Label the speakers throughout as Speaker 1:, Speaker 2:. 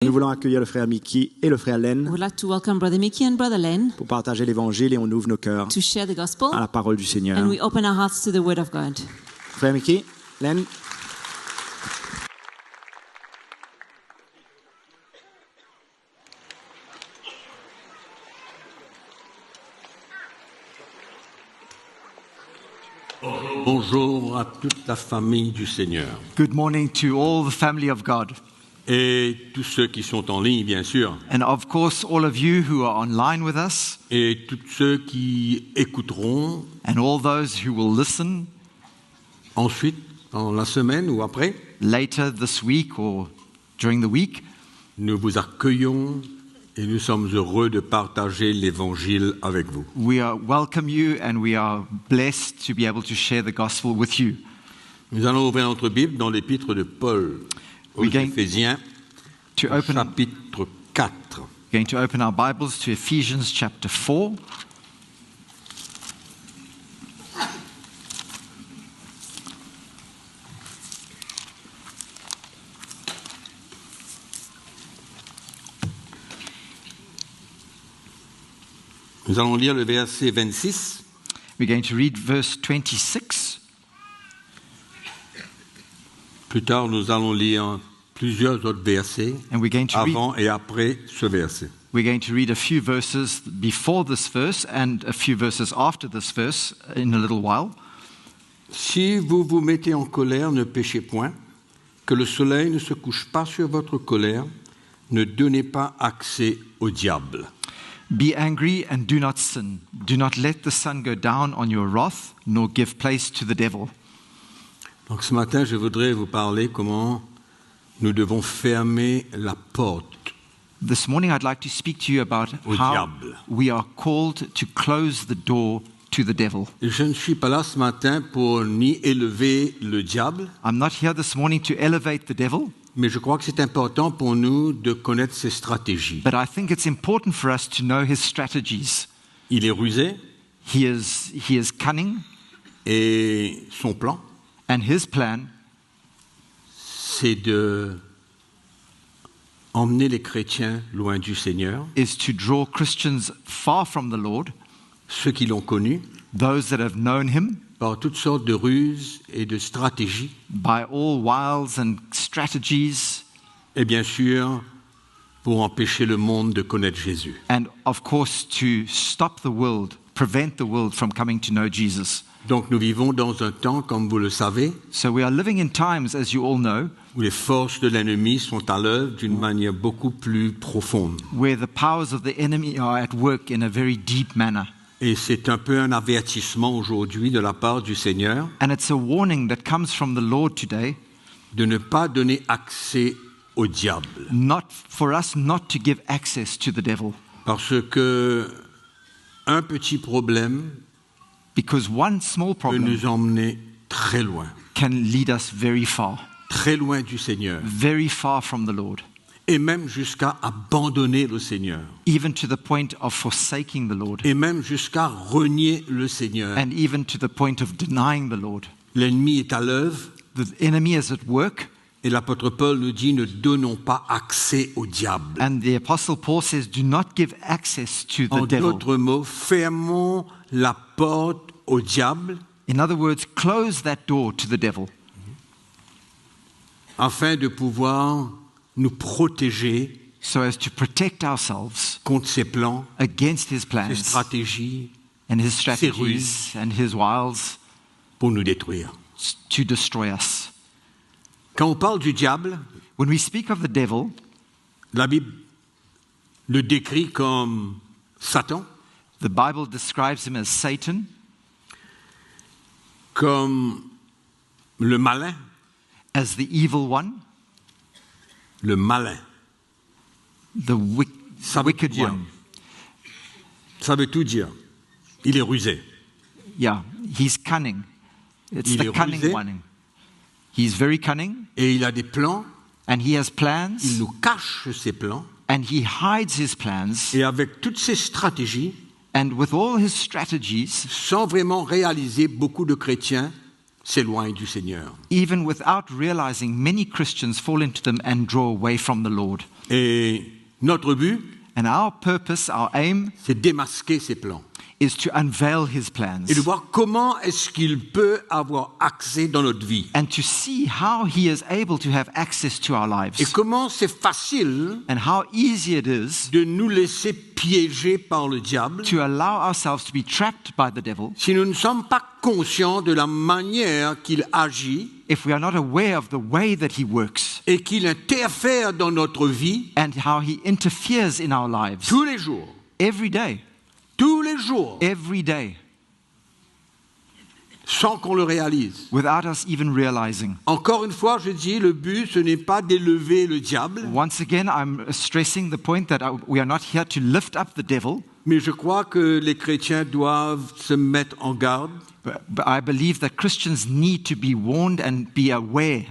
Speaker 1: Nous voulons accueillir le frère Mickey et le frère Len
Speaker 2: We'd like to welcome Brother Mickey and Brother Len
Speaker 1: pour partager l'évangile et on ouvre nos cœurs
Speaker 2: to share the gospel,
Speaker 1: à la parole du Seigneur.
Speaker 2: and we open our hearts to the word of God.
Speaker 1: Frère Mickey, Len.
Speaker 3: Bonjour à toute la famille du Seigneur
Speaker 4: Good morning to all the family of God,
Speaker 3: et tous ceux qui sont en ligne, bien sûr,
Speaker 4: and of course all of you who are online with us,
Speaker 3: et tous ceux qui écouteront
Speaker 4: and all those who will listen
Speaker 3: ensuite, dans la semaine ou après.
Speaker 4: later this week or during the week.
Speaker 3: Nous vous accueillons et nous sommes heureux de partager l'Évangile avec vous.
Speaker 4: We welcome you and we are blessed to be able to share the gospel with you.
Speaker 3: Nous allons ouvrir notre Bible dans l'épître de Paul aux
Speaker 4: We're going
Speaker 3: Éphésiens,
Speaker 4: To
Speaker 3: au
Speaker 4: open,
Speaker 3: chapitre 4.
Speaker 4: going to open our Bibles to Ephesians chapter 4.
Speaker 3: Nous allons lire le verset 26.
Speaker 4: We're going to read verse 26.
Speaker 3: Plus tard, nous allons lire plusieurs autres versets
Speaker 4: And we're going to read
Speaker 3: avant et après ce verset.
Speaker 4: We're going to read a few verses before this verse and a few verses after this verse in a little while.
Speaker 3: Si vous vous mettez en colère, ne péchez point, que le soleil ne se couche pas sur votre colère, ne donnez pas accès au diable.
Speaker 4: Be angry and do not sin. Do not let the sun go down on your wrath, nor give place to the devil.
Speaker 3: Donc ce matin, je voudrais vous parler comment nous devons fermer la porte
Speaker 4: This morning I'd like to speak to you about
Speaker 3: au
Speaker 4: how
Speaker 3: diable.
Speaker 4: we are called to close the door to the devil.
Speaker 3: Je ne suis pas là ce matin pour ni élever le diable,
Speaker 4: I'm not here this morning to elevate the devil,
Speaker 3: mais je crois que c'est important pour nous de connaître ses stratégies.
Speaker 4: but I think it's important for us to know his strategies.
Speaker 3: Il est rusé
Speaker 4: He is cunning,
Speaker 3: et son plan,
Speaker 4: and his plan
Speaker 3: c'est de emmener les chrétiens loin du Seigneur,
Speaker 4: is to draw Christians far from the Lord,
Speaker 3: ceux qui l'ont connu,
Speaker 4: those that have known him,
Speaker 3: par toutes sortes de ruses et de stratégies,
Speaker 4: by all wiles and strategies,
Speaker 3: et bien sûr pour empêcher le monde de connaître Jésus.
Speaker 4: and of course to stop the world, prevent the world from coming to know Jesus.
Speaker 3: Donc nous vivons dans un temps, comme vous le savez,
Speaker 4: So we are living in times, as you all know,
Speaker 3: où les forces de l'ennemi sont à l'œuvre d'une manière beaucoup plus profonde.
Speaker 4: where the powers of the enemy are at work in a very deep manner.
Speaker 3: Et c'est un peu un avertissement aujourd'hui de la part du Seigneur
Speaker 4: And it's a warning that comes from the Lord today,
Speaker 3: de ne pas donner accès au diable.
Speaker 4: not for us not to give access to the devil.
Speaker 3: Parce que un petit problème
Speaker 4: Because one small
Speaker 3: peut
Speaker 4: problem
Speaker 3: nous emmener très loin
Speaker 4: very far
Speaker 3: du Seigneur,
Speaker 4: from the Lord,
Speaker 3: et même jusqu'à abandonner le Seigneur,
Speaker 4: even to the point of forsaking the Lord,
Speaker 3: et même jusqu'à renier le Seigneur.
Speaker 4: and even to the point of denying the Lord.
Speaker 3: L'ennemi est à l'œuvre,
Speaker 4: The enemy is at work,
Speaker 3: et l'apôtre Paul nous dit, ne donnons pas accès au diable.
Speaker 4: and the Apostle Paul says, do not give access to the
Speaker 3: En
Speaker 4: devil.
Speaker 3: d'autres mots, fermons la porte au diable
Speaker 4: In other words, close that door to the devil,
Speaker 3: afin de pouvoir nous protéger
Speaker 4: so as to protect ourselves
Speaker 3: contre ses plans,
Speaker 4: against his
Speaker 3: ses
Speaker 4: plans
Speaker 3: stratégies
Speaker 4: and his
Speaker 3: ruses.
Speaker 4: strategies and his wiles
Speaker 3: pour nous détruire.
Speaker 4: to destroy us.
Speaker 3: Quand on parle du diable,
Speaker 4: When we speak of the devil,
Speaker 3: la Bible le décrit comme Satan,
Speaker 4: the Bible describes him as Satan,
Speaker 3: comme le malin,
Speaker 4: as the evil one,
Speaker 3: le malin.
Speaker 4: the
Speaker 3: Ça veut
Speaker 4: wicked
Speaker 3: dire.
Speaker 4: one.
Speaker 3: Ça veut tout dire. Il est rusé.
Speaker 4: Yeah, he's cunning. It's
Speaker 3: Il
Speaker 4: the
Speaker 3: est
Speaker 4: cunning
Speaker 3: rusé.
Speaker 4: one. He's very cunning,
Speaker 3: Et il a des plans,
Speaker 4: and he has
Speaker 3: il
Speaker 4: plans,
Speaker 3: nous cache ses plans,
Speaker 4: and he hides his plans,
Speaker 3: et avec toutes ses stratégies,
Speaker 4: and with all his strategies,
Speaker 3: sans vraiment réaliser, beaucoup de chrétiens s'éloignent du Seigneur.
Speaker 4: Even without realizing, many Christians fall into them and draw away from the Lord.
Speaker 3: Et notre but,
Speaker 4: And our purpose, our aim,
Speaker 3: c'est démasquer ses plans
Speaker 4: is to unveil his plans
Speaker 3: et de voir comment est-ce qu'il peut avoir accès dans notre vie.
Speaker 4: and to see how he is able to have access to our
Speaker 3: Et
Speaker 4: lives
Speaker 3: comment c'est facile
Speaker 4: and how easy it is
Speaker 3: de nous laisser piéger par le diable
Speaker 4: to allow ourselves to be trapped by the devil
Speaker 3: si nous ne sommes pas conscients de la manière qu'il agit
Speaker 4: if we are not aware of the way that he works
Speaker 3: et qu'il interfère dans notre vie
Speaker 4: and how he interferes in our lives
Speaker 3: tous les jours.
Speaker 4: every day,
Speaker 3: Sans qu'on le réalise.
Speaker 4: without us even realizing.
Speaker 3: Encore une fois, je dis, le but, ce n'est pas d'élever le diable,
Speaker 4: Once again, I'm stressing the point that we are not here to lift up the devil,
Speaker 3: mais je crois que les chrétiens doivent se mettre en garde,
Speaker 4: but I believe that Christians need to be warned and be aware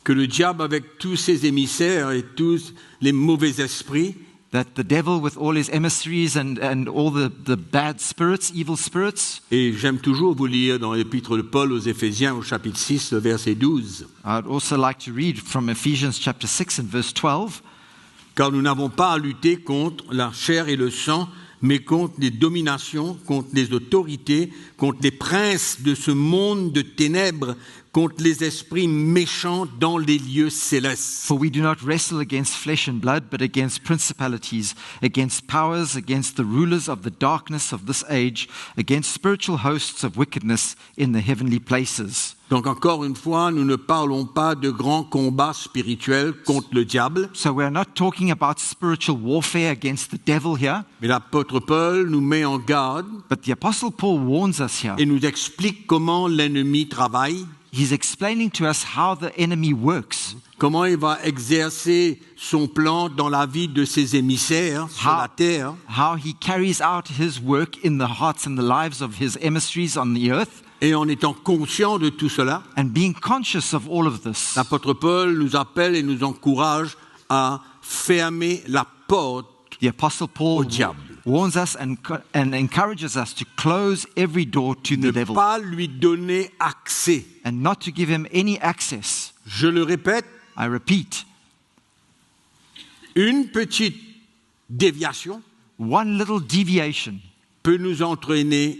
Speaker 3: que le diable, avec tous ses émissaires et tous les mauvais esprits,
Speaker 4: that the devil, with all his emissaries and all the bad spirits, evil spirits,
Speaker 3: et j'aime toujours vous lire dans l'épître de Paul aux Éphésiens au chapitre 6, le verset 12,
Speaker 4: I'd also like to read from Ephesians chapter 6 and verse 12.
Speaker 3: car nous n'avons pas à lutter contre la chair et le sang, mais contre les dominations, contre les autorités, contre les princes de ce monde de ténèbres, contre les esprits méchants dans les lieux célestes.
Speaker 4: For we do not wrestle against flesh and blood, but against principalities, against powers, against the rulers of the darkness of this age, against spiritual hosts of wickedness in the heavenly places.
Speaker 3: Donc encore une fois, nous ne parlons pas de grands combats spirituels contre le diable,
Speaker 4: So we are not talking about spiritual warfare against the devil here,
Speaker 3: mais l'apôtre Paul nous met en garde
Speaker 4: but the Apostle Paul warns us here.
Speaker 3: et nous explique comment l'ennemi travaille,
Speaker 4: He's explaining to us how the enemy works,
Speaker 3: comment il va exercer son plan dans la vie de ses émissaires sur la terre,
Speaker 4: how he carries out his work in the hearts and the lives of his emissaries on the earth,
Speaker 3: et en étant conscient de tout cela,
Speaker 4: and being conscious of all of this.
Speaker 3: l'apôtre Paul nous appelle et nous encourage à fermer la porte
Speaker 4: The Apostle Paul
Speaker 3: au diable.
Speaker 4: warns us and encourages us to close every door to
Speaker 3: ne
Speaker 4: the devil
Speaker 3: pas lui donner accès.
Speaker 4: and not to give him any access.
Speaker 3: Je le répète,
Speaker 4: I repeat,
Speaker 3: une petite déviation
Speaker 4: one little deviation
Speaker 3: peut nous entraîner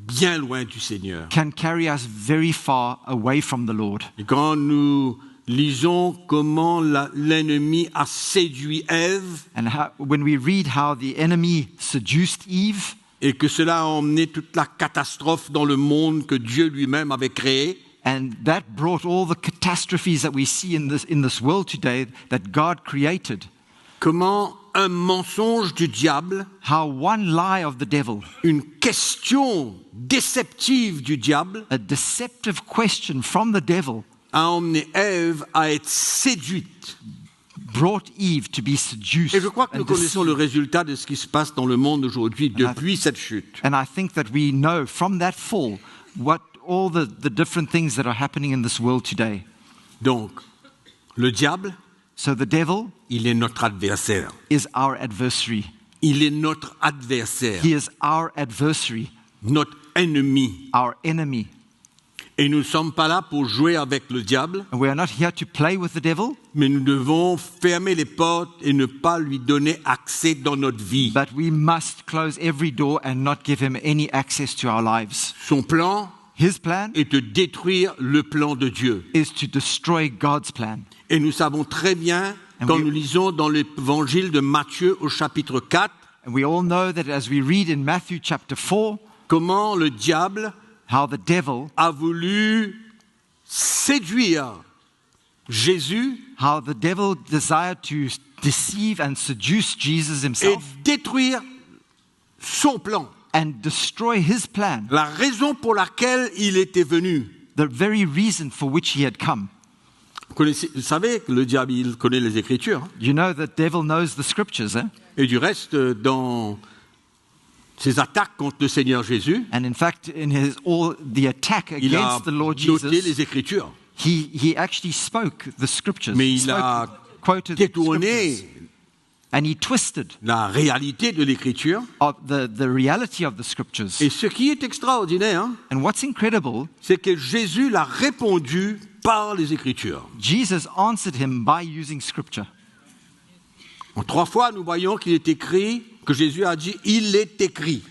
Speaker 3: bien loin du Seigneur.
Speaker 4: can carry us very far away from the Lord.
Speaker 3: Et quand nous lisons comment l'ennemi a séduit Ève
Speaker 4: And when we read how the enemy seduced Eve,
Speaker 3: et que cela a emmené toute la catastrophe dans le monde que Dieu lui-même avait créé,
Speaker 4: and that brought all the catastrophes that we see in this world today that God created,
Speaker 3: comment un mensonge du diable,
Speaker 4: how one lie of the devil,
Speaker 3: une question déceptive du diable,
Speaker 4: a deceptive question from the devil,
Speaker 3: a emmené Ève à être séduite.
Speaker 4: brought Eve to be seduced.
Speaker 3: Et je crois que nous
Speaker 4: and
Speaker 3: connaissons le
Speaker 4: deceived.
Speaker 3: résultat de ce qui se passe dans le monde aujourd'hui depuis cette chute.
Speaker 4: And I think that we know from that fall what all the different things that are happening in this world today.
Speaker 3: Donc, le diable,
Speaker 4: So the devil
Speaker 3: il est notre adversaire.
Speaker 4: is our adversary.
Speaker 3: Il est notre adversaire,
Speaker 4: He is our adversary,
Speaker 3: notre ennemi.
Speaker 4: our enemy.
Speaker 3: Et nous ne sommes pas là pour jouer avec le diable,
Speaker 4: And we are not here to play with the devil,
Speaker 3: mais nous devons fermer les portes et ne pas lui donner accès dans notre vie.
Speaker 4: but we must close every door and not give him any access to our lives.
Speaker 3: Son plan
Speaker 4: His plan
Speaker 3: est de détruire le plan de Dieu.
Speaker 4: is to destroy God's plan.
Speaker 3: Et nous savons très bien, quand nous lisons dans l'évangile de Matthieu au chapitre 4,
Speaker 4: And we all know that as we read in Matthew chapter 4,
Speaker 3: comment le diable
Speaker 4: how the devil,
Speaker 3: a voulu séduire Jésus
Speaker 4: how the devil desired to deceive and seduce Jesus
Speaker 3: et
Speaker 4: himself
Speaker 3: détruire son plan.
Speaker 4: and destroy his plan,
Speaker 3: La raison pour laquelle il était venu.
Speaker 4: the very reason for which he had come.
Speaker 3: Vous savez que le diable, il connaît les Écritures.
Speaker 4: You know the devil knows the scriptures, eh?
Speaker 3: Et du reste, dans ses attaques contre le Seigneur Jésus,
Speaker 4: And in fact, in the attack
Speaker 3: il a
Speaker 4: against the Lord
Speaker 3: noté
Speaker 4: Jesus,
Speaker 3: les Écritures.
Speaker 4: he actually spoke the scriptures.
Speaker 3: Mais
Speaker 4: He
Speaker 3: il a
Speaker 4: quoted the
Speaker 3: détourné
Speaker 4: scriptures. And he twisted
Speaker 3: la réalité de l'Écriture.
Speaker 4: the reality of the scriptures.
Speaker 3: Et ce qui est extraordinaire,
Speaker 4: And what's incredible,
Speaker 3: c'est que Jésus l'a répondu par les Écritures.
Speaker 4: Jesus answered him by using scripture.
Speaker 3: En 3 fois, nous voyons qu'il est écrit, que Jésus a dit, il est écrit.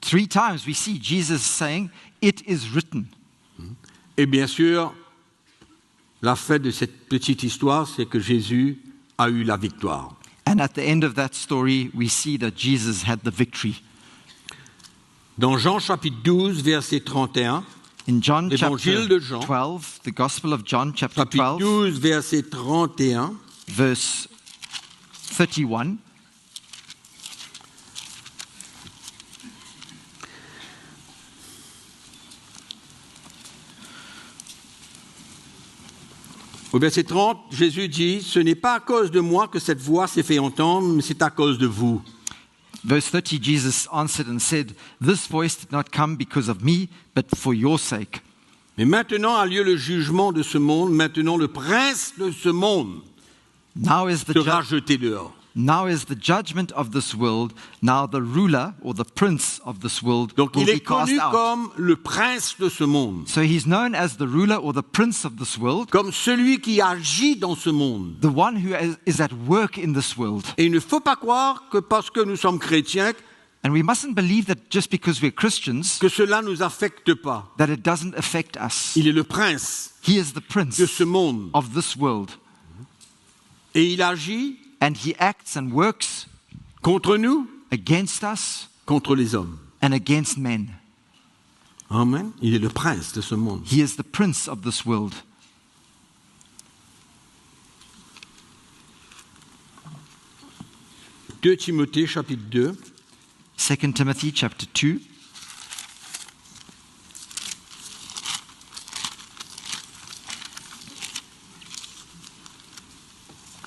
Speaker 4: 3 times we see Jesus saying, "It is written."
Speaker 3: Et bien sûr, la fin de cette petite histoire, c'est que Jésus a eu la victoire.
Speaker 4: And at the end of that story, we see that Jesus had the victory.
Speaker 3: Dans Jean chapitre 12, verset 31,
Speaker 4: In John
Speaker 3: L'évangile de Jean.
Speaker 4: chapter 12, the Gospel of John chapter
Speaker 3: chapitre
Speaker 4: 12,
Speaker 3: 12, verset 31,
Speaker 4: verse 31,
Speaker 3: au verset 30, Jésus dit, ce n'est pas à cause de moi que cette voix s'est fait entendre, mais c'est à cause de vous.
Speaker 4: verse 30, Jesus answered and said, "This voice did not come because of me, but for your sake.
Speaker 3: Mais maintenant a lieu le jugement de ce monde, maintenant le prince de ce monde
Speaker 4: Now is the
Speaker 3: sera
Speaker 4: ju-
Speaker 3: jeté dehors.
Speaker 4: now is the judgment of this world. Now the ruler or the prince of this world
Speaker 3: Donc
Speaker 4: will
Speaker 3: il est
Speaker 4: be cast
Speaker 3: connu
Speaker 4: out."
Speaker 3: comme le prince de ce monde,
Speaker 4: So he's known as the ruler or the prince of this world,
Speaker 3: comme celui qui agit dans ce monde.
Speaker 4: the one who is at work in this world.
Speaker 3: Et il ne faut pas croire que parce que nous sommes chrétiens,
Speaker 4: And we mustn't believe that just because we're Christians,
Speaker 3: que cela ne nous affecte pas.
Speaker 4: that it doesn't affect us.
Speaker 3: Il est le prince
Speaker 4: He is the prince
Speaker 3: de ce monde.
Speaker 4: of this world.
Speaker 3: Et il agit
Speaker 4: And he acts and works
Speaker 3: contre nous,
Speaker 4: against us
Speaker 3: contre les hommes.
Speaker 4: and against men.
Speaker 3: Amen. Il est le prince de ce monde.
Speaker 4: He is the prince of this world.
Speaker 3: « 2 Timothée chapitre 2,
Speaker 4: 2 Timothy chapter 2,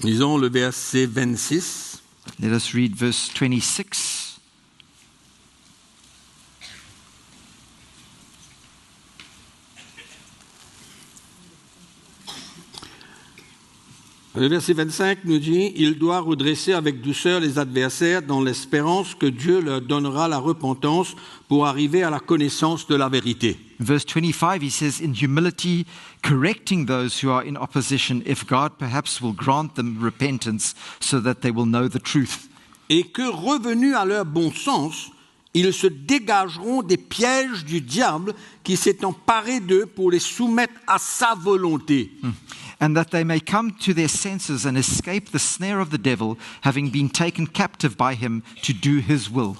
Speaker 3: lisons le verset 26.
Speaker 4: let us read verse 26.
Speaker 3: Le verset 25 nous dit « Il doit redresser avec douceur les adversaires dans l'espérance que Dieu leur donnera la repentance pour arriver à la connaissance de la vérité. »
Speaker 4: Verse 25, he says, "In humility, correcting those who are in opposition, if God perhaps will grant them repentance so that they will know the truth.
Speaker 3: Et que revenus à leur bon sens, ils se dégageront des pièges du diable qui s'est emparé d'eux pour les soumettre à sa volonté.
Speaker 4: And that they may come to their senses and escape the snare of the devil, having been taken captive by him to do his will."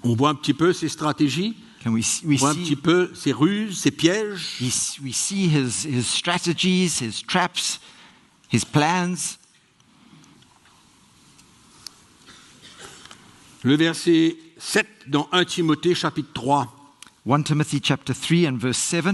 Speaker 3: On voit un petit peu ses stratégies,
Speaker 4: Can we
Speaker 3: on voit un petit
Speaker 4: see,
Speaker 3: peu ses ruses, ses pièges.
Speaker 4: we see his strategies, his traps, his plans.
Speaker 3: Le verset 7 dans 1 Timothée chapitre 3.
Speaker 4: 1 Timothy chapter 3 and verse 7.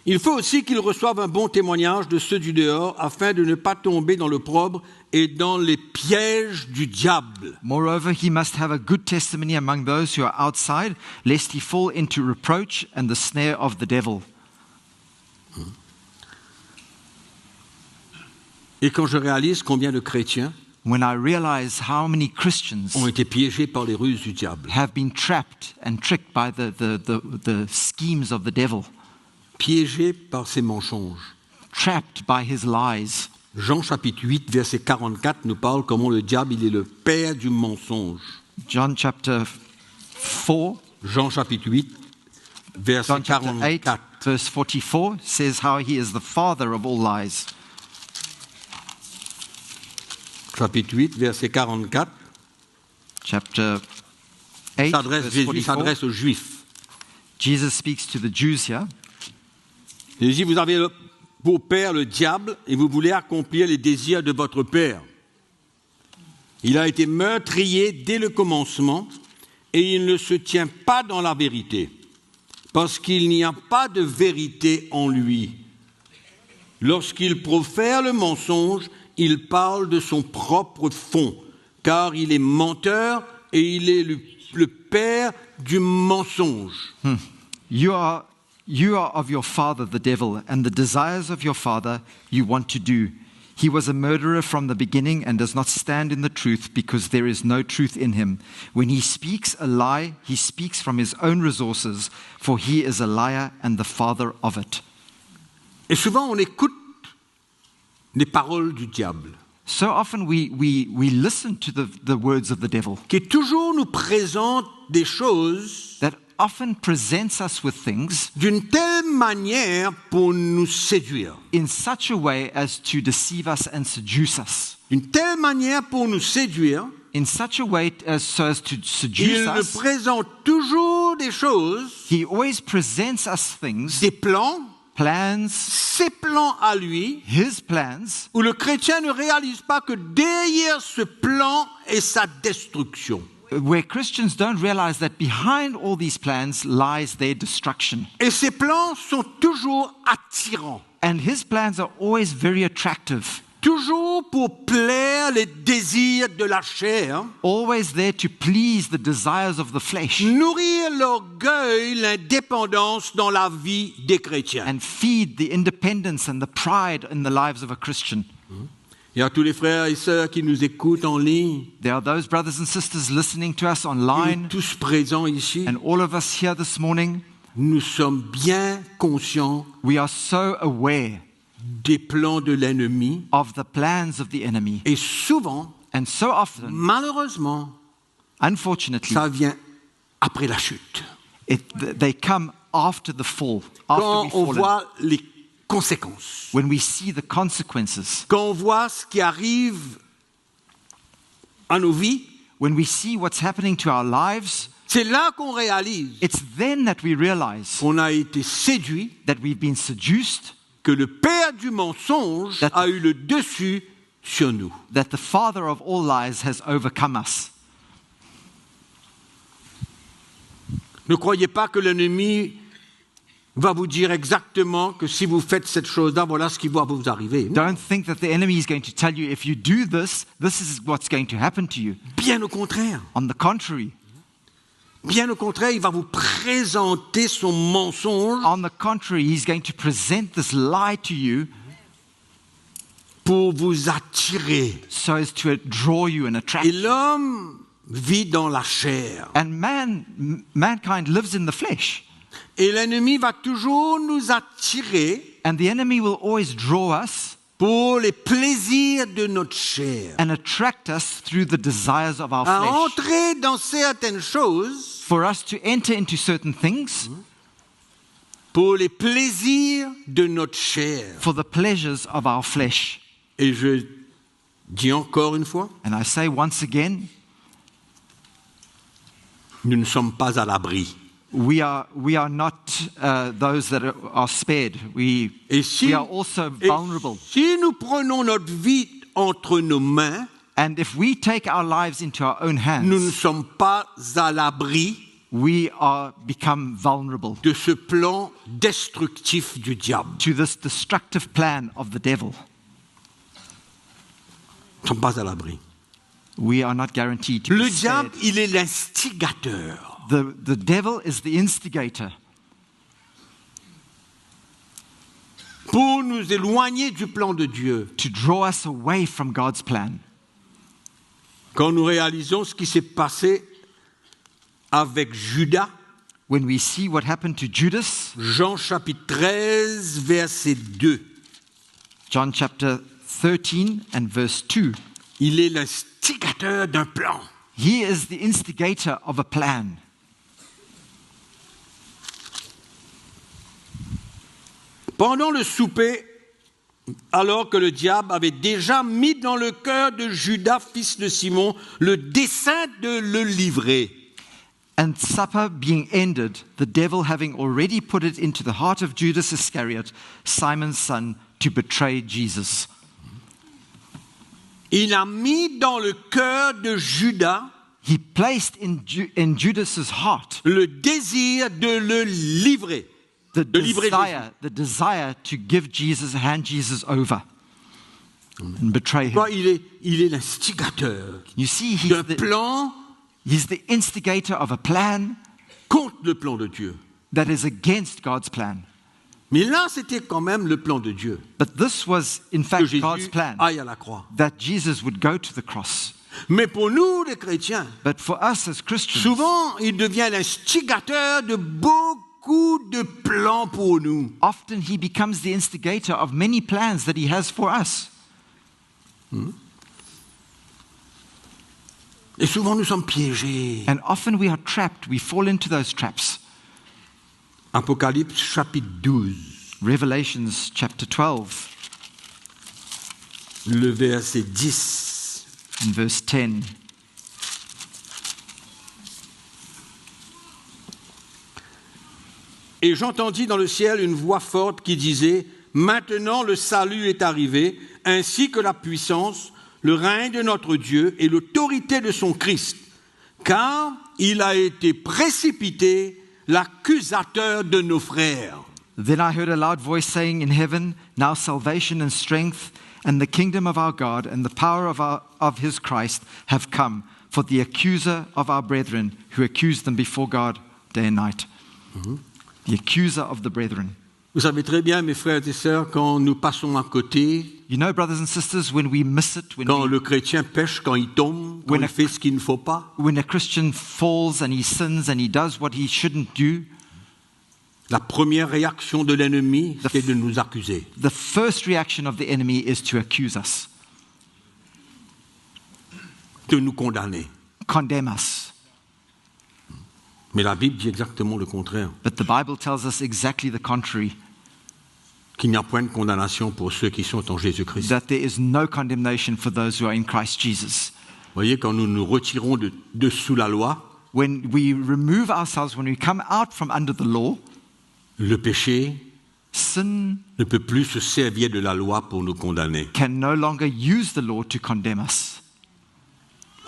Speaker 3: Il faut aussi qu'ils reçoivent un bon témoignage de ceux du dehors afin de ne pas tomber dans l'opprobre et dans les pièges du diable.
Speaker 4: Moreover, he must have a good testimony among those who are outside, lest he fall into reproach and the snare of the devil.
Speaker 3: Et quand je réalise combien de chrétiens
Speaker 4: When I realize how many Christians
Speaker 3: ont été piégés par les ruses du diable,
Speaker 4: have been trapped and tricked by the schemes of the devil,
Speaker 3: piégés par ses mensonges.
Speaker 4: trapped by his lies.
Speaker 3: Jean chapitre 8, verset 44 nous parle comment le diable il est le père du mensonge.
Speaker 4: John chapter 4,
Speaker 3: Jean chapitre 8, verset
Speaker 4: John chapter 8,
Speaker 3: 44.
Speaker 4: verse 44 says how he is the father of all lies.
Speaker 3: Chapitre 8, verset 44.
Speaker 4: Chapter 8, verse
Speaker 3: Jésus
Speaker 4: 44.
Speaker 3: s'adresse aux Juifs.
Speaker 4: Jesus speaks to the Jews here.
Speaker 3: Il dit, vous avez pour père le diable et vous voulez accomplir les désirs de votre père. Il a été meurtrier dès le commencement et il ne se tient pas dans la vérité parce qu'il n'y a pas de vérité en lui. Lorsqu'il profère le mensonge, il parle de son propre fond car il est menteur et il est le père du mensonge.
Speaker 4: You are of your father, the devil, and the desires of your father you want to do. He was a murderer from the beginning and does not stand in the truth because there is no truth in him. When he speaks a lie, he speaks from his own resources, for he is a liar and the father of it.
Speaker 3: Et souvent, on écoute les paroles du diable,
Speaker 4: So often we listen to the words of the devil
Speaker 3: qui toujours nous présente des choses
Speaker 4: that often presents us with things
Speaker 3: d'une telle manière pour nous séduire.
Speaker 4: in such a way as to deceive us and seduce us.
Speaker 3: D'une telle manière pour nous séduire,
Speaker 4: In such a way so as to seduce
Speaker 3: il nous
Speaker 4: us.
Speaker 3: présente toujours des choses,
Speaker 4: He always presents us things,
Speaker 3: des plans,
Speaker 4: plans,
Speaker 3: ses plans à lui,
Speaker 4: his plans,
Speaker 3: où le chrétien ne réalise pas que derrière ce plan est sa destruction.
Speaker 4: where Christians don't realize that behind all these plans lies their destruction.
Speaker 3: Et ces plans sont toujours attirants,
Speaker 4: And his plans are always very attractive,
Speaker 3: toujours pour plaire les désirs de la chair,
Speaker 4: always there to please the desires of the flesh
Speaker 3: nourrir l'orgueil, l'indépendance dans la vie des chrétiens.
Speaker 4: and feed the independence and the pride in the lives of a Christian.
Speaker 3: Il y a tous les frères et sœurs qui nous écoutent en ligne,
Speaker 4: There are those brothers and sisters listening to us
Speaker 3: qui nous
Speaker 4: online,
Speaker 3: tous présents ici.
Speaker 4: and all of us here this morning.
Speaker 3: Nous sommes bien conscients
Speaker 4: We are so aware
Speaker 3: des plans de l'ennemi
Speaker 4: of the plans of the enemy.
Speaker 3: et souvent,
Speaker 4: And so often,
Speaker 3: malheureusement,
Speaker 4: unfortunately,
Speaker 3: ça vient après la chute.
Speaker 4: they come after the fall, after
Speaker 3: Quand
Speaker 4: we've
Speaker 3: on
Speaker 4: fallen.
Speaker 3: voit les conséquences,
Speaker 4: When we see the consequences,
Speaker 3: quand on voit ce qui arrive à nos vies,
Speaker 4: when we see what's happening to our lives,
Speaker 3: c'est là qu'on réalise
Speaker 4: it's then that we realize
Speaker 3: qu'on a été séduit,
Speaker 4: that we've been seduced,
Speaker 3: que le père du mensonge
Speaker 4: That-
Speaker 3: a eu le dessus sur nous.
Speaker 4: that the father of all lies has overcome us.
Speaker 3: Ne croyez pas que l'ennemi va vous dire exactement que si vous faites cette chose-là, voilà ce qui va vous arriver.
Speaker 4: Don't think that the enemy is going to tell you if you do this, this is what's going to happen to you.
Speaker 3: Bien au contraire.
Speaker 4: On the contrary,
Speaker 3: Bien au contraire, il va vous présenter son mensonge
Speaker 4: he's going to present this lie to you
Speaker 3: pour vous attirer.
Speaker 4: so as to draw you and attract
Speaker 3: Et
Speaker 4: you.
Speaker 3: l'homme vit dans la chair.
Speaker 4: And mankind lives in the flesh.
Speaker 3: Et l'ennemi va toujours nous attirer
Speaker 4: And the enemy will always draw us
Speaker 3: pour les plaisirs de notre chair.
Speaker 4: and attract us through the desires of our
Speaker 3: À
Speaker 4: flesh.
Speaker 3: entrer dans certaines choses
Speaker 4: For us to enter into certain things
Speaker 3: pour les plaisirs de notre chair.
Speaker 4: for the pleasures of our flesh.
Speaker 3: Et je dis encore une fois,
Speaker 4: And I say once again,
Speaker 3: nous ne sommes pas à l'abri.
Speaker 4: we are not those that are spared. We
Speaker 3: Et
Speaker 4: are also vulnerable.
Speaker 3: si nous prenons notre vie entre nos mains,
Speaker 4: And if we take our lives into our own
Speaker 3: nous ne
Speaker 4: hands,
Speaker 3: sommes pas à l'abri
Speaker 4: we are become vulnerable
Speaker 3: de ce plan destructif du diable.
Speaker 4: to this destructive plan of the devil.
Speaker 3: Nous ne sommes pas à l'abri.
Speaker 4: We are not guaranteed to
Speaker 3: Le
Speaker 4: be
Speaker 3: diable,
Speaker 4: spared.
Speaker 3: il est l'instigateur.
Speaker 4: The devil is the instigator
Speaker 3: Pour nous éloigner du plan de Dieu.
Speaker 4: to draw us away from God's plan.
Speaker 3: Quand nous réalisons ce qui s'est passé avec Judas,
Speaker 4: When we see what happened to Judas,
Speaker 3: Jean chapitre 13, verset 2,
Speaker 4: John chapter 13 and verse 2,
Speaker 3: il est l'instigateur d'un plan.
Speaker 4: he is the instigator of a plan.
Speaker 3: Pendant le souper, alors que le diable avait déjà mis dans le cœur de Judas, fils de Simon, le dessein de le livrer.
Speaker 4: And supper being ended, the devil having already put it into the heart of Judas Iscariot, Simon's son, to betray Jesus.
Speaker 3: Il a mis dans le cœur de Judas
Speaker 4: He placed in Judas's heart
Speaker 3: le désir de le livrer.
Speaker 4: the
Speaker 3: De livrer
Speaker 4: desire to give Jesus, hand Jesus over and betray him.
Speaker 3: Quoi, il est l'instigateur
Speaker 4: You see,
Speaker 3: d'un plan
Speaker 4: he's the instigator of a plan
Speaker 3: contre le plan de Dieu.
Speaker 4: that is against God's plan.
Speaker 3: Mais là, c'était quand même le plan de Dieu,
Speaker 4: But this was, in
Speaker 3: que
Speaker 4: fact, God's
Speaker 3: Jésus
Speaker 4: plan,
Speaker 3: aille à la croix.
Speaker 4: that Jesus would go to the cross.
Speaker 3: Mais pour nous, les chrétiens,
Speaker 4: But for us as Christians,
Speaker 3: souvent, il devient l'instigateur de beaucoup de plans pour nous.
Speaker 4: often he becomes the instigator of many plans that he has for us.
Speaker 3: Et souvent, nous sommes piégés.
Speaker 4: And often we are trapped, we fall into those traps.
Speaker 3: Apocalypse chapitre 12,
Speaker 4: Revelations chapter 12
Speaker 3: le verset 10.
Speaker 4: and verse 10.
Speaker 3: Et j'entendis dans le ciel une voix forte qui disait, « Maintenant le salut est arrivé, ainsi que la puissance, le règne de notre Dieu et l'autorité de son Christ, car il a été précipité l'accusateur de nos frères. »
Speaker 4: Then I heard a loud voice saying in heaven, Now salvation and strength and the kingdom of our God and the power of his Christ have come. For the accuser of our brethren, who accused them before God day and night. The accuser of the brethren.
Speaker 3: Vous savez très bien, mes frères et sœurs, quand nous passons à côté,
Speaker 4: You know, brothers and sisters, when we miss it,
Speaker 3: quand le chrétien pêche, quand il tombe, quand
Speaker 4: When
Speaker 3: il
Speaker 4: a-
Speaker 3: fait ce qu'il ne faut pas,
Speaker 4: when a Christian falls and he sins and he does what he shouldn't do,
Speaker 3: la première réaction de l'ennemi, c'est de nous accuser.
Speaker 4: the first reaction of the enemy is to accuse us,
Speaker 3: De nous condamner.
Speaker 4: condemn us.
Speaker 3: Mais la Bible dit exactement le contraire.
Speaker 4: But the Bible tells us exactly the contrary,
Speaker 3: Qu'il n'y a point de condamnation pour ceux qui sont en Jésus-Christ.
Speaker 4: that there is no condemnation for those who are in Christ Jesus.
Speaker 3: Vous voyez, quand nous nous retirons de sous la loi,
Speaker 4: When we remove ourselves, when we come out from under the law,
Speaker 3: le péché
Speaker 4: sin
Speaker 3: ne peut plus se servir de la loi pour nous condamner.
Speaker 4: can no longer use the law to condemn us.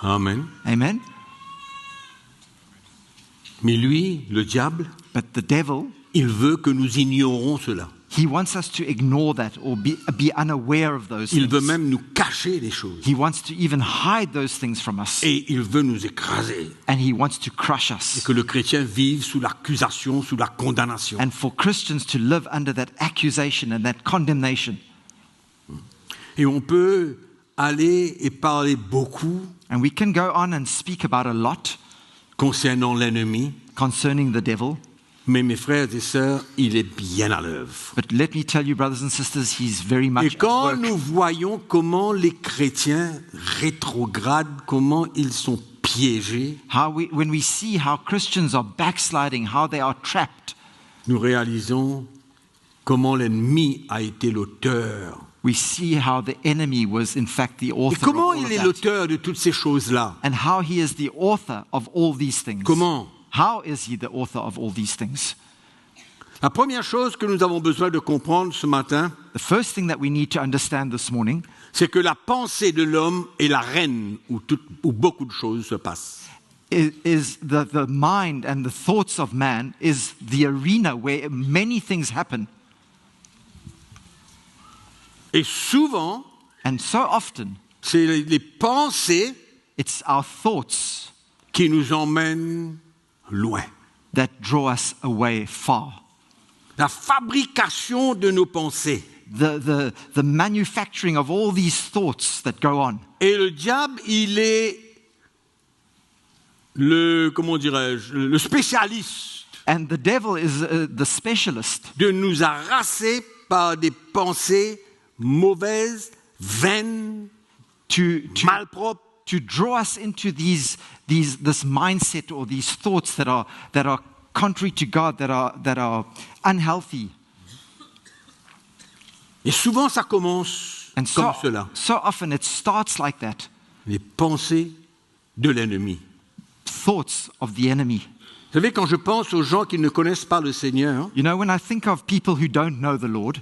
Speaker 3: Amen.
Speaker 4: Amen?
Speaker 3: Mais lui, le diable,
Speaker 4: But the devil,
Speaker 3: il veut que nous ignorons cela.
Speaker 4: he wants us to ignore that or be unaware of those
Speaker 3: Il veut
Speaker 4: things.
Speaker 3: même nous cacher les choses.
Speaker 4: He wants to even hide those things from us.
Speaker 3: Et il veut nous écraser.
Speaker 4: And he wants to crush
Speaker 3: Et
Speaker 4: us.
Speaker 3: que le chrétien vive sous l'accusation, sous la condamnation.
Speaker 4: And for Christians to live under that accusation and that condemnation.
Speaker 3: Et on peut aller et parler beaucoup
Speaker 4: And we can go on and speak about a lot
Speaker 3: concernant l'ennemi.
Speaker 4: concerning the devil.
Speaker 3: Mais mes frères et sœurs, il est bien à l'œuvre.
Speaker 4: But let me tell you, brothers and sisters, he's very
Speaker 3: Et
Speaker 4: much at
Speaker 3: quand
Speaker 4: work.
Speaker 3: nous voyons comment les chrétiens rétrogradent, comment ils sont piégés,
Speaker 4: When we see how Christians are backsliding, how they are trapped,
Speaker 3: nous réalisons comment l'ennemi a été l'auteur.
Speaker 4: we see how the enemy was in fact the
Speaker 3: Et
Speaker 4: author of
Speaker 3: comment
Speaker 4: all
Speaker 3: il
Speaker 4: of
Speaker 3: est
Speaker 4: that.
Speaker 3: l'auteur de toutes ces choses-là?
Speaker 4: And how he is the author of all these things.
Speaker 3: Comment?
Speaker 4: How is he the author of all these things?
Speaker 3: La première chose que nous avons besoin de comprendre ce matin,
Speaker 4: The first thing that we need to understand this morning
Speaker 3: c'est que la pensée de l'homme est la reine où beaucoup de choses se passent.
Speaker 4: is the mind and the thoughts of man is the arena where many things happen.
Speaker 3: Et souvent,
Speaker 4: And so often,
Speaker 3: c'est les pensées
Speaker 4: it's our thoughts
Speaker 3: qui nous emmènent loin.
Speaker 4: that draw us away far.
Speaker 3: La fabrication de nos pensées.
Speaker 4: The manufacturing of all these thoughts that go on.
Speaker 3: Et le diable, il est le spécialiste
Speaker 4: And the devil is the specialist
Speaker 3: de nous harasser par des pensées mauvaises, vaines,
Speaker 4: to
Speaker 3: malpropres,
Speaker 4: to draw us into this mindset or these thoughts that are contrary to God, that are unhealthy.
Speaker 3: et souvent ça commence
Speaker 4: And
Speaker 3: comme cela.
Speaker 4: so often it starts like that.
Speaker 3: Les pensées de l'ennemi.
Speaker 4: Thoughts of the enemy.
Speaker 3: Vous savez, quand je pense aux gens qui ne connaissent pas le Seigneur,
Speaker 4: You know, when I think of people who don't know the Lord,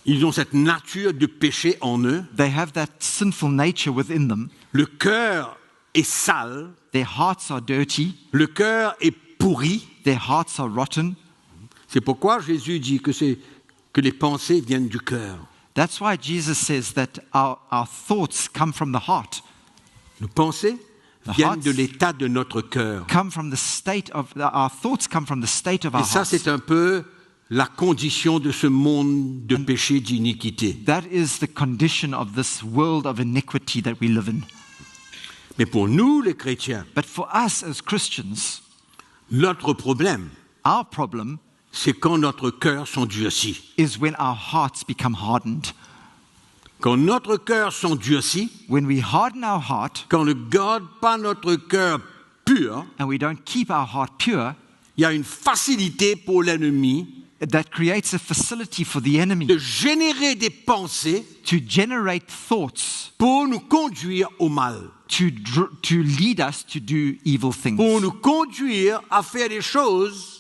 Speaker 3: ils ont cette nature de péché en eux.
Speaker 4: they have that sinful nature within them.
Speaker 3: Le cœur est sale,
Speaker 4: Their hearts are dirty.
Speaker 3: le cœur est pourri.
Speaker 4: Their hearts are rotten.
Speaker 3: C'est pourquoi Jésus dit que les pensées viennent du cœur.
Speaker 4: That's why Jesus says that our thoughts come from the heart,
Speaker 3: Nos pensées
Speaker 4: The
Speaker 3: viennent
Speaker 4: hearts
Speaker 3: de l'état de notre cœur.
Speaker 4: come from the state of our thoughts come from the state of
Speaker 3: Et
Speaker 4: our
Speaker 3: ça,
Speaker 4: hearts.
Speaker 3: c'est un peu la condition de ce monde de péché, d'iniquité.
Speaker 4: That is the condition of this world of iniquity that we live in.
Speaker 3: Mais pour nous, les chrétiens,
Speaker 4: But for us as Christians,
Speaker 3: notre problème,
Speaker 4: our problem
Speaker 3: c'est quand notre cœur s'endurcit.
Speaker 4: is when our hearts become hardened.
Speaker 3: Quand notre cœur s'endurcit,
Speaker 4: When we harden our heart
Speaker 3: quand on ne garde pas notre cœur pur,
Speaker 4: and we don't keep our heart pure,
Speaker 3: il y a une facilité pour l'ennemi
Speaker 4: that creates a facility for the enemy
Speaker 3: de générer des pensées
Speaker 4: to generate thoughts
Speaker 3: pour nous conduire au mal,
Speaker 4: to lead us to do evil things,
Speaker 3: pour nous conduire à faire des choses